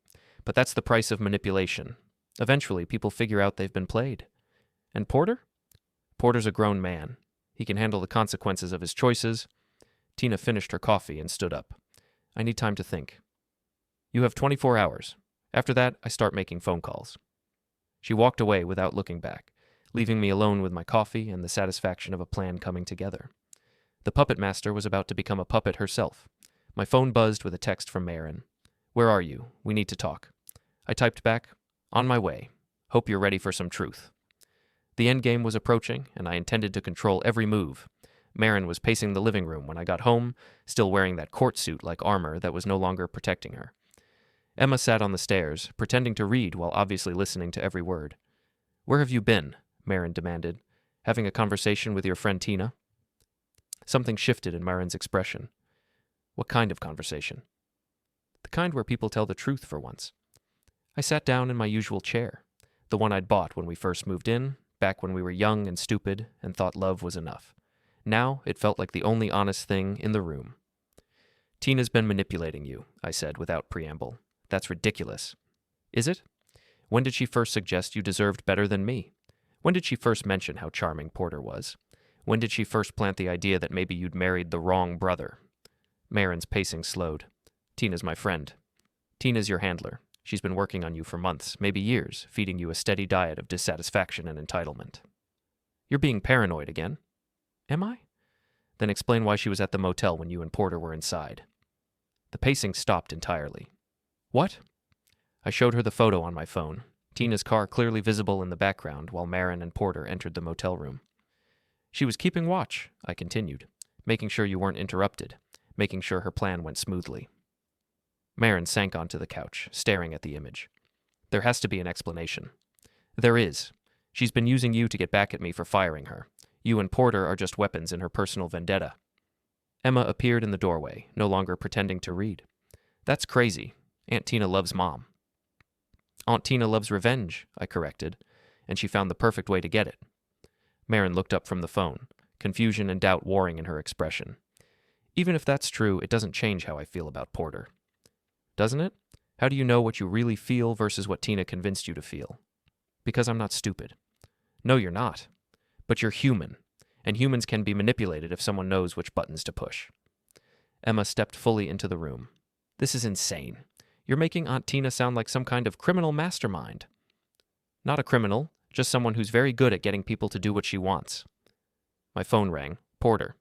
But that's the price of manipulation. Eventually, people figure out they've been played. And Porter? Porter's a grown man. He can handle the consequences of his choices." Tina finished her coffee and stood up. "I need time to think." "You have 24 hours. After that, I start making phone calls." She walked away without looking back, leaving me alone with my coffee and the satisfaction of a plan coming together. The puppet master was about to become a puppet herself. My phone buzzed with a text from Maren. "Where are you? We need to talk." I typed back, "On my way. Hope you're ready for some truth." The endgame was approaching, and I intended to control every move. Maren was pacing the living room when I got home, still wearing that court suit like armor that was no longer protecting her. Emma sat on the stairs, pretending to read while obviously listening to every word. "Where have you been?" Maren demanded. "Having a conversation with your friend Tina?" Something shifted in Maren's expression. "What kind of conversation?" "The kind where people tell the truth for once." I sat down in my usual chair, the one I'd bought when we first moved in, back when we were young and stupid and thought love was enough. Now it felt like the only honest thing in the room. "Tina's been manipulating you," I said without preamble. "That's ridiculous." "Is it? When did she first suggest you deserved better than me? When did she first mention how charming Porter was? When did she first plant the idea that maybe you'd married the wrong brother?" Maren's pacing slowed. "Tina's my friend. Tina's your handler. She's been working on you for months, maybe years, feeding you a steady diet of dissatisfaction and entitlement." "You're being paranoid again." "Am I?" "Then explain why she was at the motel when you and Porter were inside." The pacing stopped entirely. "What?" I showed her the photo on my phone, Tina's car clearly visible in the background while Maren and Porter entered the motel room. "She was keeping watch," I continued, "making sure you weren't interrupted, making sure her plan went smoothly." Maren sank onto the couch, staring at the image. "There has to be an explanation." "There is. She's been using you to get back at me for firing her. You and Porter are just weapons in her personal vendetta." Emma appeared in the doorway, no longer pretending to read. "That's crazy. Aunt Tina loves Mom." "Aunt Tina loves revenge," I corrected, and she found the perfect way to get it. Maren looked up from the phone, confusion and doubt warring in her expression. "Even if that's true, it doesn't change how I feel about Porter." "Doesn't it? How do you know what you really feel versus what Tina convinced you to feel?" "Because I'm not stupid." "No, you're not. But you're human, and humans can be manipulated if someone knows which buttons to push." Emma stepped fully into the room. "This is insane. You're making Aunt Tina sound like some kind of criminal mastermind." "Not a criminal, just someone who's very good at getting people to do what she wants." My phone rang. "Porter."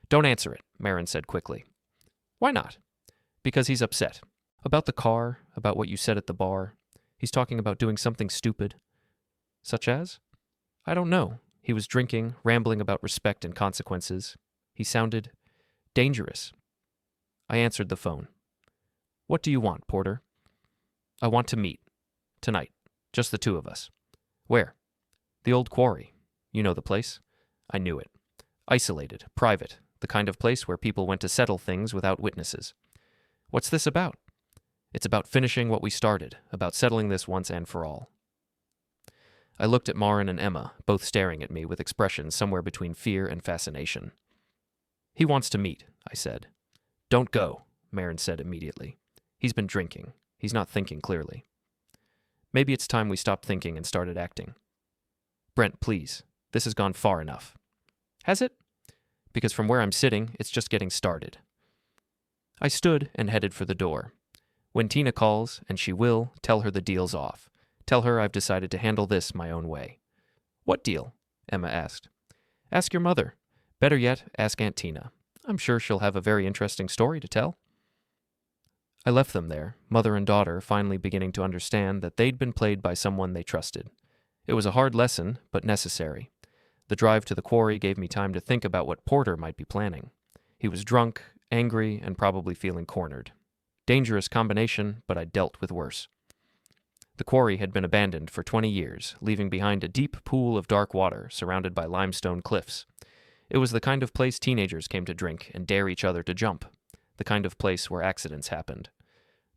"Don't answer it," Maren said quickly. "Why not?" "Because he's upset. About the car, about what you said at the bar. He's talking about doing something stupid." "Such as?" "I don't know. He was drinking, rambling about respect and consequences. He sounded dangerous." I answered the phone. "What do you want, Porter?" "I want to meet. Tonight. Just the two of us." "Where?" "The old quarry. You know the place." I knew it. Isolated, private, the kind of place where people went to settle things without witnesses. "What's this about?" "It's about finishing what we started, about settling this once and for all." I looked at Maren and Emma, both staring at me with expressions somewhere between fear and fascination. "He wants to meet," I said. "Don't go," Maren said immediately. "He's been drinking. He's not thinking clearly." "Maybe it's time we stopped thinking and started acting." "Brent, please. This has gone far enough." "Has it?" "Because from where I'm sitting, it's just getting started." I stood and headed for the door. "When Tina calls, and she will, tell her the deal's off. Tell her I've decided to handle this my own way." "What deal?" Emma asked. "Ask your mother. Better yet, ask Aunt Tina. I'm sure she'll have a very interesting story to tell." I left them there, mother and daughter finally beginning to understand that they'd been played by someone they trusted. It was a hard lesson, but necessary. The drive to the quarry gave me time to think about what Porter might be planning. He was drunk, angry, and probably feeling cornered. Dangerous combination, but I'd dealt with worse. The quarry had been abandoned for 20 years, leaving behind a deep pool of dark water surrounded by limestone cliffs. It was the kind of place teenagers came to drink and dare each other to jump, the kind of place where accidents happened.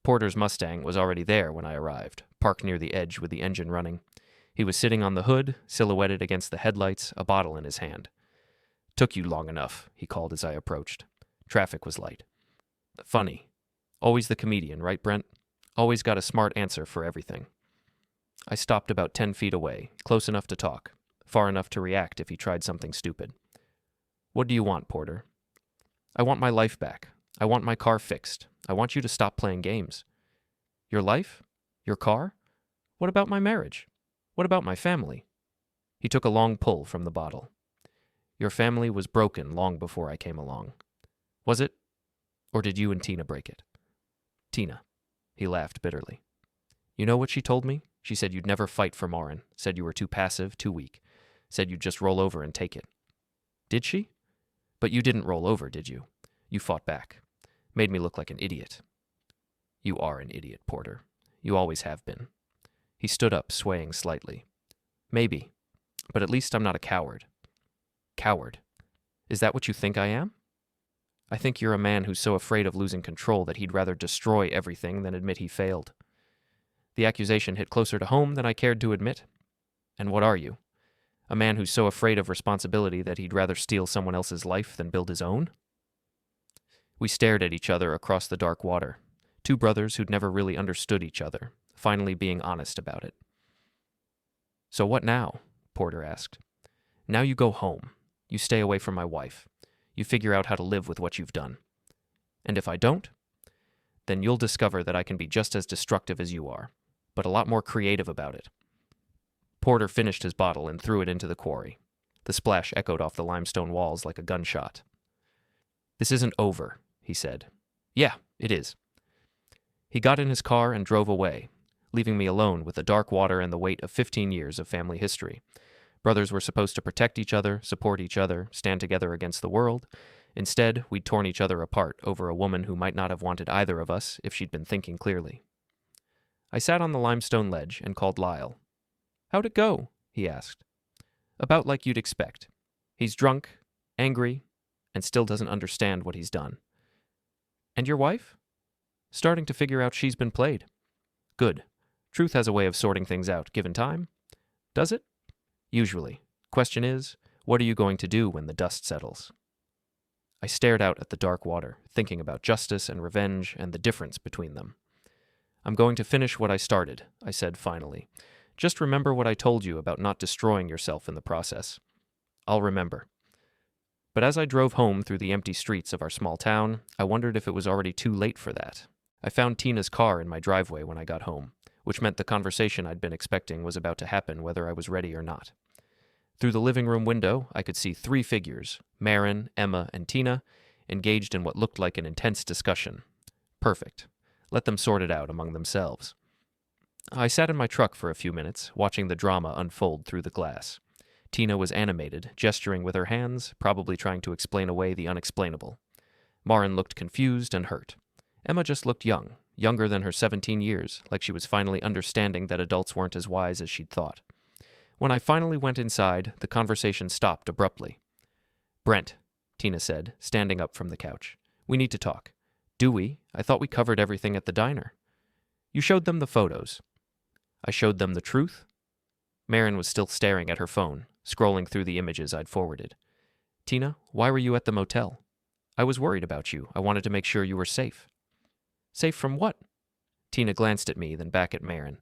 Porter's Mustang was already there when I arrived, parked near the edge with the engine running. He was sitting on the hood, silhouetted against the headlights, a bottle in his hand. "Took you long enough," he called as I approached. Traffic was light. "Funny. Always the comedian, right, Brent? Always got a smart answer for everything." I stopped about 10 feet away, close enough to talk, far enough to react if he tried something stupid. "What do you want, Porter?" "I want my life back. I want my car fixed. I want you to stop playing games." "Your life? Your car? What about my marriage? What about my family?" He took a long pull from the bottle. "Your family was broken long before I came along." "Was it? Or did you and Tina break it?" "Tina." He laughed bitterly. "You know what she told me? She said you'd never fight for Maren, said you were too passive, too weak, said you'd just roll over and take it." "Did she? But you didn't roll over, did you? You fought back. Made me look like an idiot." "You are an idiot, Porter. You always have been." He stood up, swaying slightly. "Maybe, but at least I'm not a coward." "Coward? Is that what you think I am?" "I think you're a man who's so afraid of losing control that he'd rather destroy everything than admit he failed." The accusation hit closer to home than I cared to admit. "And what are you?" A man who's so afraid of responsibility that he'd rather steal someone else's life than build his own? We stared at each other across the dark water, two brothers who'd never really understood each other, finally being honest about it. "So what now?" Porter asked. "Now you go home. You stay away from my wife. You figure out how to live with what you've done. And if I don't, then you'll discover that I can be just as destructive as you are, but a lot more creative about it." Porter finished his bottle and threw it into the quarry. The splash echoed off the limestone walls like a gunshot. "This isn't over," he said. "Yeah, it is." He got in his car and drove away, leaving me alone with the dark water and the weight of 15 years of family history. Brothers were supposed to protect each other, support each other, stand together against the world. Instead, we'd torn each other apart over a woman who might not have wanted either of us if she'd been thinking clearly. I sat on the limestone ledge and called Lyle. "How'd it go?" he asked. "About like you'd expect. He's drunk, angry, and still doesn't understand what he's done." "And your wife?" "Starting to figure out she's been played." "Good. Truth has a way of sorting things out, given time." "Does it?" "Usually. Question is, what are you going to do when the dust settles?" I stared out at the dark water, thinking about justice and revenge and the difference between them. "I'm going to finish what I started," I said finally. "Just remember what I told you about not destroying yourself in the process." "I'll remember." But as I drove home through the empty streets of our small town, I wondered if it was already too late for that. I found Tina's car in my driveway when I got home, which meant the conversation I'd been expecting was about to happen whether I was ready or not. Through the living room window, I could see 3 figures, Maren, Emma, and Tina, engaged in what looked like an intense discussion. Perfect. Let them sort it out among themselves. I sat in my truck for a few minutes, watching the drama unfold through the glass. Tina was animated, gesturing with her hands, probably trying to explain away the unexplainable. Maren looked confused and hurt. Emma just looked young, younger than her 17 years, like she was finally understanding that adults weren't as wise as she'd thought. When I finally went inside, the conversation stopped abruptly. "Brent," Tina said, standing up from the couch. "We need to talk." "Do we? I thought we covered everything at the diner." "You showed them the photos." "I showed them the truth?" Maren was still staring at her phone, scrolling through the images I'd forwarded. "Tina, why were you at the motel?" "I was worried about you. I wanted to make sure you were safe." "Safe from what?" Tina glanced at me, then back at Maren.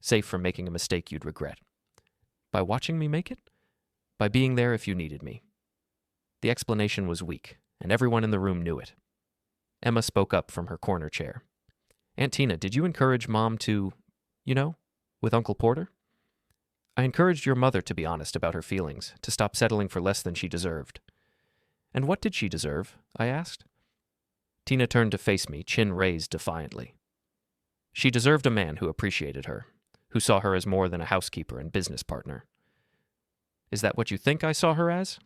"Safe from making a mistake you'd regret." "By watching me make it?" "By being there if you needed me." The explanation was weak, and everyone in the room knew it. Emma spoke up from her corner chair. "Aunt Tina, did you encourage Mom to, with Uncle Porter?" "I encouraged your mother to be honest about her feelings, to stop settling for less than she deserved." "And what did she deserve?" I asked. Tina turned to face me, chin raised defiantly. "She deserved a man who appreciated her, who saw her as more than a housekeeper and business partner." "Is that what you think I saw her as?"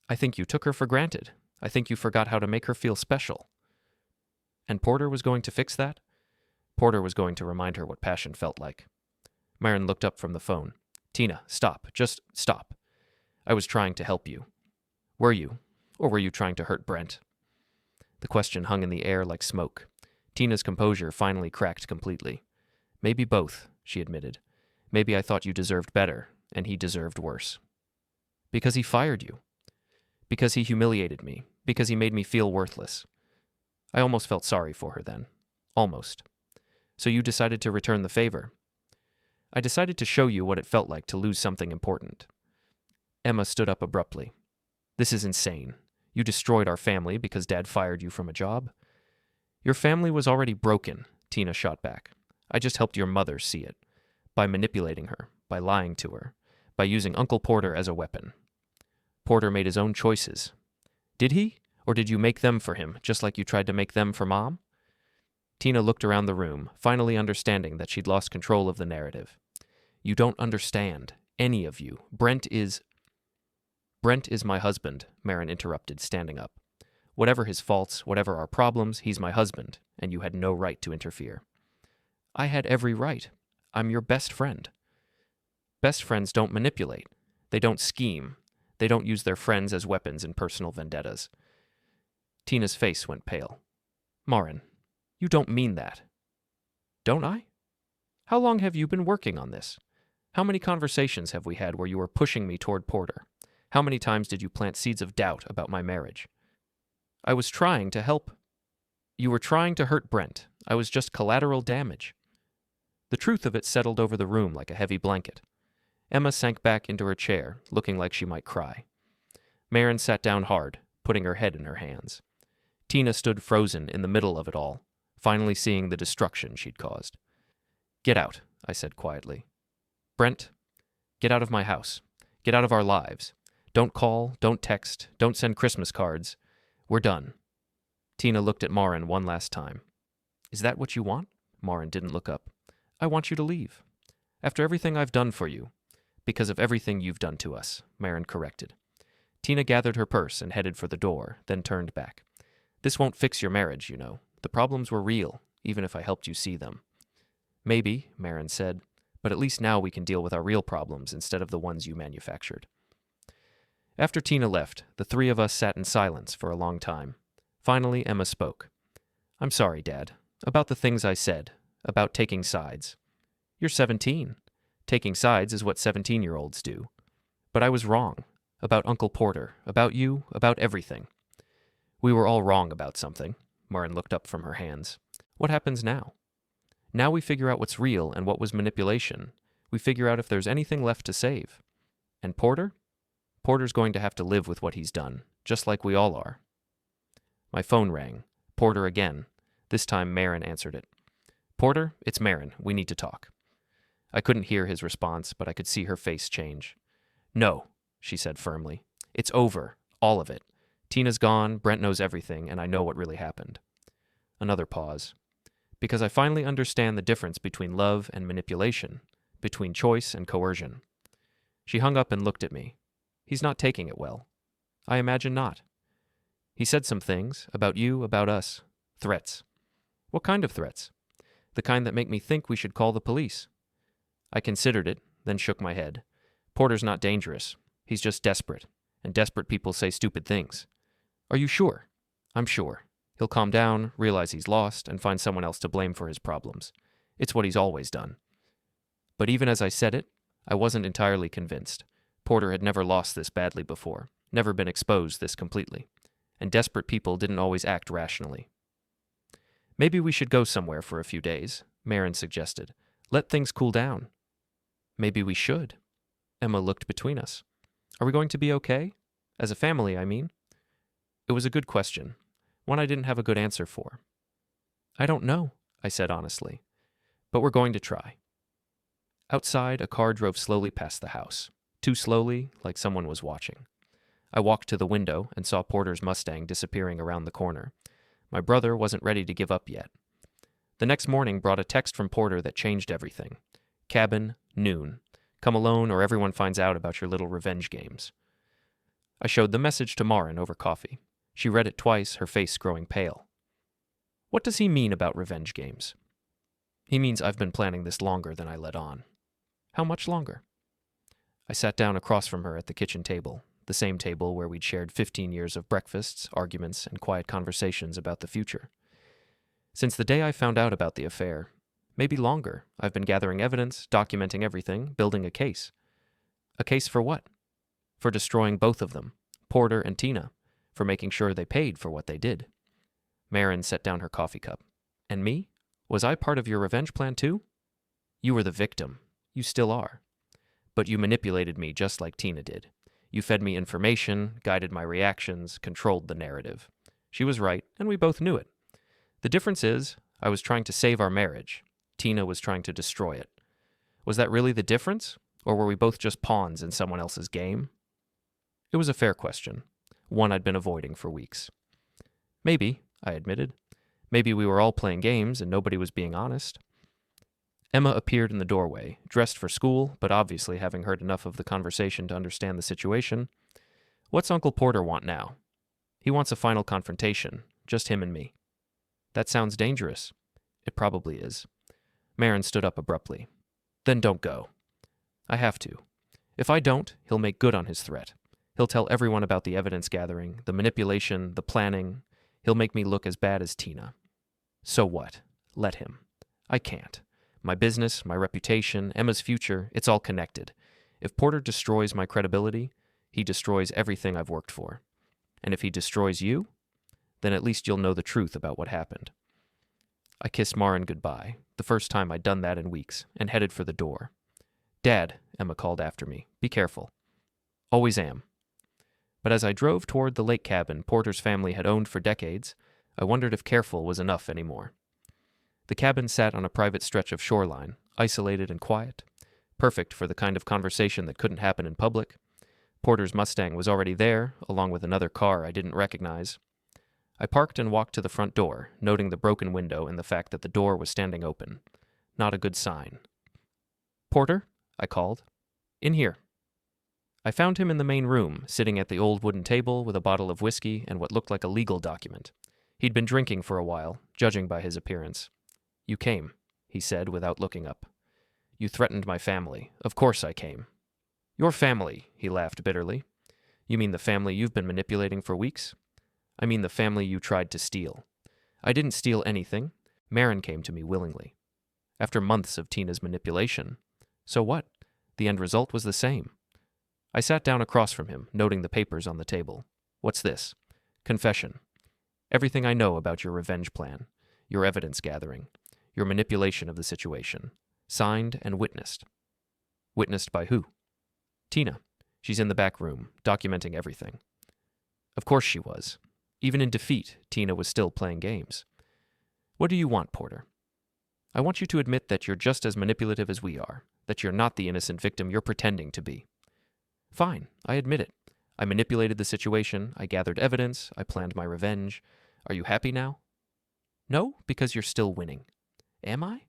"I think you took her for granted. I think you forgot how to make her feel special." "And Porter was going to fix that?" "Porter was going to remind her what passion felt like." Maren looked up from the phone. "Tina, stop. Just stop. I was trying to help you." "Were you? Or were you trying to hurt Brent?" The question hung in the air like smoke. Tina's composure finally cracked completely. "Maybe both," she admitted. "Maybe I thought you deserved better, and he deserved worse." "Because he fired you." "Because he humiliated me. Because he made me feel worthless." I almost felt sorry for her then. Almost. "So you decided to return the favor." "I decided to show you what it felt like to lose something important." Emma stood up abruptly. "This is insane. You destroyed our family because Dad fired you from a job." "Your family was already broken," Tina shot back. "I just helped your mother see it. By manipulating her, by lying to her, by using Uncle Porter as a weapon." "Porter made his own choices." "Did he? Or did you make them for him, just like you tried to make them for Mom?" Tina looked around the room, finally understanding that she'd lost control of the narrative. "You don't understand. Any of you. Brent is my husband," Maren interrupted, standing up. "Whatever his faults, whatever our problems, he's my husband, and you had no right to interfere." "I had every right. I'm your best friend." "Best friends don't manipulate. They don't scheme. They don't use their friends as weapons in personal vendettas." Tina's face went pale. "Maren, you don't mean that." "Don't I? How long have you been working on this?" How many conversations have we had where you were pushing me toward Porter? How many times did you plant seeds of doubt about my marriage? I was trying to help. You were trying to hurt Brent. I was just collateral damage. The truth of it settled over the room like a heavy blanket. Emma sank back into her chair, looking like she might cry. Maren sat down hard, putting her head in her hands. Tina stood frozen in the middle of it all, finally seeing the destruction she'd caused. Get out, I said quietly. Brent, get out of my house. Get out of our lives. Don't call, don't text, don't send Christmas cards. We're done. Tina looked at Maren one last time. Is that what you want? Maren didn't look up. I want you to leave. After everything I've done for you. Because of everything you've done to us, Maren corrected. Tina gathered her purse and headed for the door, then turned back. This won't fix your marriage, you know. The problems were real, even if I helped you see them. Maybe, Maren said, but at least now we can deal with our real problems instead of the ones you manufactured. After Tina left, the three of us sat in silence for a long time. Finally, Emma spoke. I'm sorry, Dad, about the things I said, about taking sides. You're 17. Taking sides is what 17-year-olds do. But I was wrong. About Uncle Porter, about you, about everything. We were all wrong about something. Maren looked up from her hands. What happens now? Now we figure out what's real and what was manipulation. We figure out if there's anything left to save. And Porter? Porter's going to have to live with what he's done, just like we all are. My phone rang. Porter again. This time Maren answered it. Porter, it's Maren. We need to talk. I couldn't hear his response, but I could see her face change. No, she said firmly. It's over. All of it. Tina's gone, Brent knows everything, and I know what really happened. Another pause. Because I finally understand the difference between love and manipulation, between choice and coercion. She hung up and looked at me. He's not taking it well. I imagine not. He said some things, about you, about us. Threats. What kind of threats? The kind that make me think we should call the police. I considered it, then shook my head. Porter's not dangerous. He's just desperate, and desperate people say stupid things. Are you sure? I'm sure. He'll calm down, realize he's lost, and find someone else to blame for his problems. It's what he's always done. But even as I said it, I wasn't entirely convinced. Porter had never lost this badly before, never been exposed this completely, and desperate people didn't always act rationally. Maybe we should go somewhere for a few days, Maren suggested. Let things cool down. Maybe we should. Emma looked between us. Are we going to be okay? As a family, I mean. It was a good question, one I didn't have a good answer for. I don't know, I said honestly, but we're going to try. Outside, a car drove slowly past the house, too slowly, like someone was watching. I walked to the window and saw Porter's Mustang disappearing around the corner. My brother wasn't ready to give up yet. The next morning brought a text from Porter that changed everything. Cabin, noon. Come alone or everyone finds out about your little revenge games. I showed the message to Maren over coffee. She read it twice, her face growing pale. What does he mean about revenge games? He means I've been planning this longer than I let on. How much longer? I sat down across from her at the kitchen table, the same table where we'd shared 15 years of breakfasts, arguments, and quiet conversations about the future. Since the day I found out about the affair, maybe longer, I've been gathering evidence, documenting everything, building a case. A case for what? For destroying both of them, Porter and Tina, for making sure they paid for what they did. Maren set down her coffee cup. And me? Was I part of your revenge plan too? You were the victim. You still are. But you manipulated me just like Tina did. You fed me information, guided my reactions, controlled the narrative. She was right, and we both knew it. The difference is, I was trying to save our marriage. Tina was trying to destroy it. Was that really the difference? Or were we both just pawns in someone else's game? It was a fair question, one I'd been avoiding for weeks. Maybe, I admitted. Maybe we were all playing games and nobody was being honest. Emma appeared in the doorway, dressed for school, but obviously having heard enough of the conversation to understand the situation. What's Uncle Porter want now? He wants a final confrontation, just him and me. That sounds dangerous. It probably is. Maren stood up abruptly. Then don't go. I have to. If I don't, he'll make good on his threat. He'll tell everyone about the evidence gathering, the manipulation, the planning. He'll make me look as bad as Tina. So what? Let him. I can't. My business, my reputation, Emma's future, it's all connected. If Porter destroys my credibility, he destroys everything I've worked for. And if he destroys you, then at least you'll know the truth about what happened. I kissed Maren goodbye, the first time I'd done that in weeks, and headed for the door. "Dad," Emma called after me, "be careful." "Always am." But as I drove toward the lake cabin Porter's family had owned for decades, I wondered if careful was enough anymore. The cabin sat on a private stretch of shoreline, isolated and quiet, perfect for the kind of conversation that couldn't happen in public. Porter's Mustang was already there, along with another car I didn't recognize. I parked and walked to the front door, noting the broken window and the fact that the door was standing open. Not a good sign. "Porter?" I called. "In here." I found him in the main room, sitting at the old wooden table with a bottle of whiskey and what looked like a legal document. He'd been drinking for a while, judging by his appearance. "You came," he said without looking up. "You threatened my family. Of course I came." "Your family," he laughed bitterly. "You mean the family you've been manipulating for weeks?" "I mean the family you tried to steal." "I didn't steal anything. Maren came to me willingly. After months of Tina's manipulation. So what? The end result was the same." I sat down across from him, noting the papers on the table. "What's this?" "Confession. Everything I know about your revenge plan, your evidence gathering, your manipulation of the situation. Signed and witnessed." "Witnessed by who?" "Tina. She's in the back room, documenting everything." Of course she was. Even in defeat, Tina was still playing games. "What do you want, Porter?" "I want you to admit that you're just as manipulative as we are, that you're not the innocent victim you're pretending to be." "Fine, I admit it. I manipulated the situation, I gathered evidence, I planned my revenge. Are you happy now?" "No, because you're still winning." "Am I?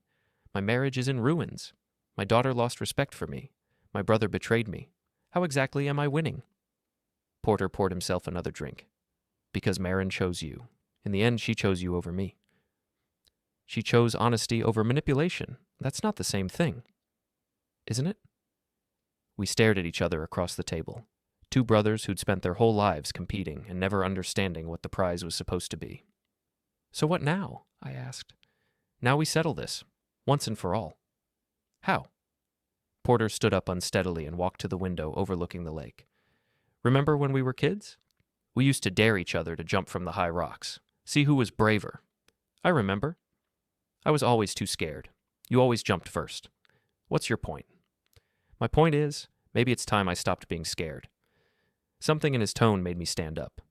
My marriage is in ruins. My daughter lost respect for me. My brother betrayed me. How exactly am I winning?" Porter poured himself another drink. "Because Maren chose you. In the end, she chose you over me." "She chose honesty over manipulation. That's not the same thing." "Isn't it?" We stared at each other across the table. Two brothers who'd spent their whole lives competing and never understanding what the prize was supposed to be. "So what now?" I asked. "Now we settle this, once and for all." "How?" Porter stood up unsteadily and walked to the window overlooking the lake. "Remember when we were kids? We used to dare each other to jump from the high rocks. See who was braver." "I remember." "I was always too scared. You always jumped first. What's your point?" "My point is, maybe it's time I stopped being scared." Something in his tone made me stand up.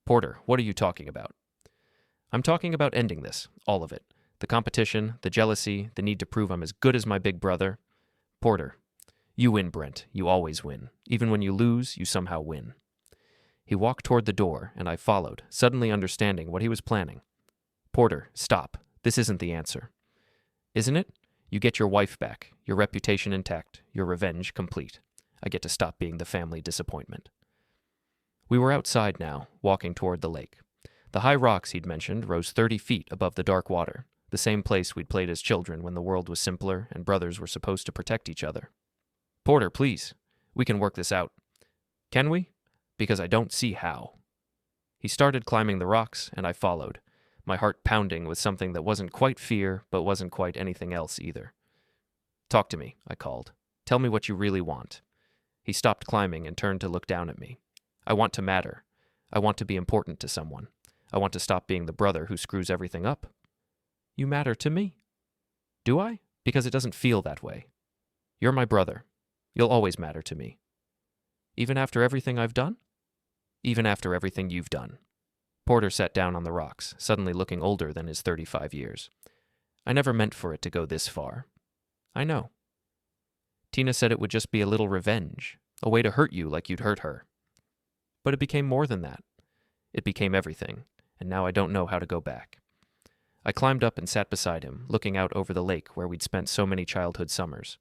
"Porter, what are you talking about?" "I'm talking about ending this, all of it. The competition, the jealousy, the need to prove I'm as good as my big brother. Porter, you win, Brent. You always win. Even when you lose, you somehow win." He walked toward the door, and I followed, suddenly understanding what he was planning. "Porter, stop. This isn't the answer." "Isn't it? You get your wife back, your reputation intact, your revenge complete. I get to stop being the family disappointment." We were outside now, walking toward the lake. The high rocks he'd mentioned rose 30 feet above the dark water, the same place we'd played as children when the world was simpler and brothers were supposed to protect each other. "Porter, please. We can work this out." "Can we? Because I don't see how." He started climbing the rocks, and I followed, my heart pounding with something that wasn't quite fear, but wasn't quite anything else either. "Talk to me," I called. "Tell me what you really want." He stopped climbing and turned to look down at me. "I want to matter. I want to be important to someone. I want to stop being the brother who screws everything up." "You matter to me." "Do I? Because it doesn't feel that way. You're my brother. You'll always matter to me." "Even after everything I've done?" "Even after everything you've done." Porter sat down on the rocks, suddenly looking older than his 35 years. "I never meant for it to go this far." "I know." "Tina said it would just be a little revenge, a way to hurt you like you'd hurt her." "But it became more than that. It became everything, and now I don't know how to go back." I climbed up and sat beside him, looking out over the lake where we'd spent so many childhood summers.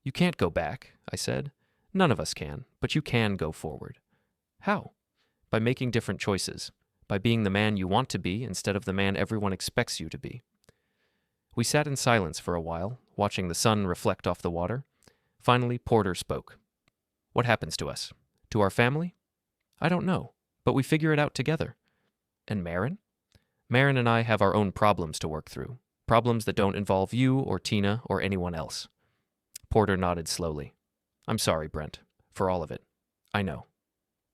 "You can't go back," I said. "None of us can, but you can go forward." "How?" "By making different choices. By being the man you want to be instead of the man everyone expects you to be." We sat in silence for a while, watching the sun reflect off the water. Finally, Porter spoke. "What happens to us? To our family?" "I don't know, but we figure it out together." "And Maren?" "Maren and I have our own problems to work through. Problems that don't involve you or Tina or anyone else. Porter nodded slowly. I'm sorry, Brent, for all of it. I know.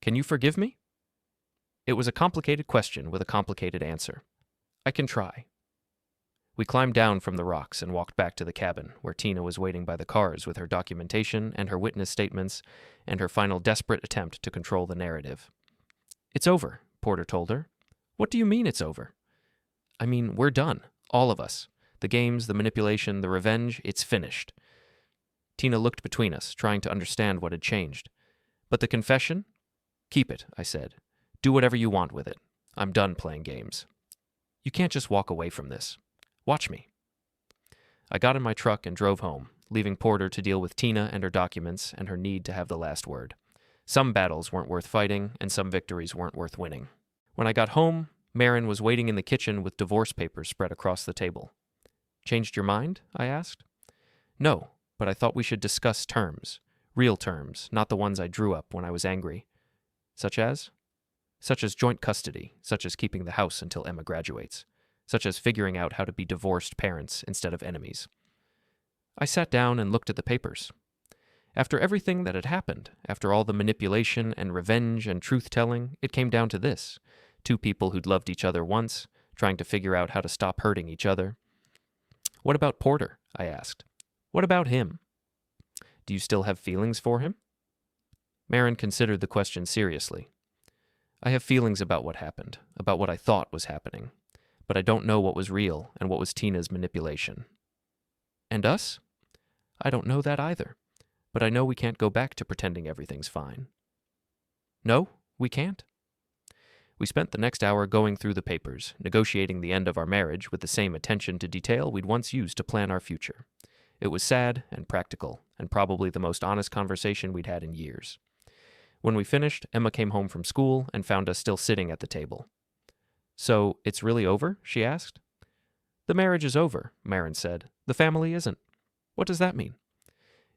Can you forgive me? It was a complicated question with a complicated answer. I can try. We climbed down from the rocks and walked back to the cabin, where Tina was waiting by the cars with her documentation and her witness statements and her final desperate attempt to control the narrative. It's over, Porter told her. What do you mean it's over? I mean, we're done. All of us. The games, the manipulation, the revenge, it's finished. Tina looked between us, trying to understand what had changed. But the confession? Keep it, I said. Do whatever you want with it. I'm done playing games. You can't just walk away from this. Watch me. I got in my truck and drove home, leaving Porter to deal with Tina and her documents and her need to have the last word. Some battles weren't worth fighting, and some victories weren't worth winning. When I got home, Maren was waiting in the kitchen with divorce papers spread across the table. Changed your mind? I asked. No, but I thought we should discuss terms. Real terms, not the ones I drew up when I was angry. Such as? Such as joint custody, such as keeping the house until Emma graduates, such as figuring out how to be divorced parents instead of enemies. I sat down and looked at the papers. After everything that had happened, after all the manipulation and revenge and truth-telling, it came down to this. Two people who'd loved each other once, trying to figure out how to stop hurting each other. What about Porter? I asked. What about him? Do you still have feelings for him? Maren considered the question seriously. I have feelings about what happened, about what I thought was happening, but I don't know what was real and what was Tina's manipulation. And us? I don't know that either, but I know we can't go back to pretending everything's fine. No, we can't. We spent the next hour going through the papers, negotiating the end of our marriage with the same attention to detail we'd once used to plan our future. It was sad and practical, and probably the most honest conversation we'd had in years. When we finished, Emma came home from school and found us still sitting at the table. So, it's really over? She asked. The marriage is over, Maren said. The family isn't. What does that mean?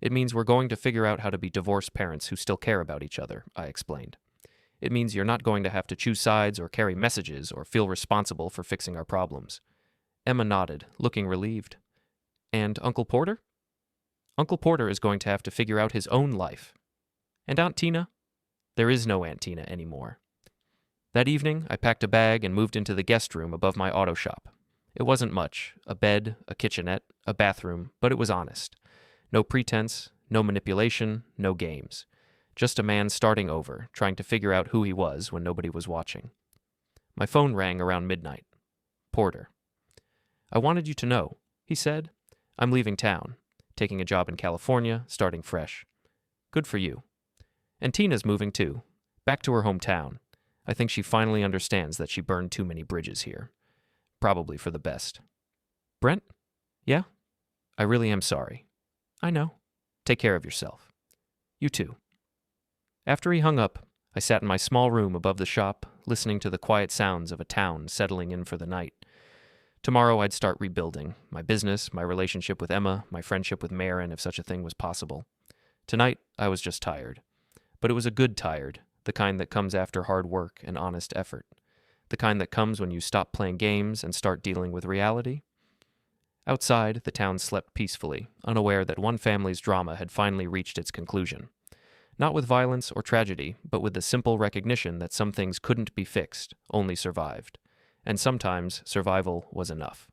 It means we're going to figure out how to be divorced parents who still care about each other, I explained. It means you're not going to have to choose sides or carry messages or feel responsible for fixing our problems. Emma nodded, looking relieved. And Uncle Porter? Uncle Porter is going to have to figure out his own life. And Aunt Tina? There is no Aunt Tina anymore. That evening, I packed a bag and moved into the guest room above my auto shop. It wasn't much, a bed, a kitchenette, a bathroom, but it was honest. No pretense, no manipulation, no games. Just a man starting over, trying to figure out who he was when nobody was watching. My phone rang around midnight. Porter. I wanted you to know, he said. I'm leaving town, taking a job in California, starting fresh. Good for you. And Tina's moving too, back to her hometown. I think she finally understands that she burned too many bridges here. Probably for the best. Brent? Yeah? I really am sorry. I know. Take care of yourself. You too. After he hung up, I sat in my small room above the shop, listening to the quiet sounds of a town settling in for the night. Tomorrow I'd start rebuilding my business, my relationship with Emma, my friendship with Maren, if such a thing was possible. Tonight, I was just tired. But it was a good tired, the kind that comes after hard work and honest effort. The kind that comes when you stop playing games and start dealing with reality. Outside, the town slept peacefully, unaware that one family's drama had finally reached its conclusion. Not with violence or tragedy, but with the simple recognition that some things couldn't be fixed, only survived. And sometimes survival was enough.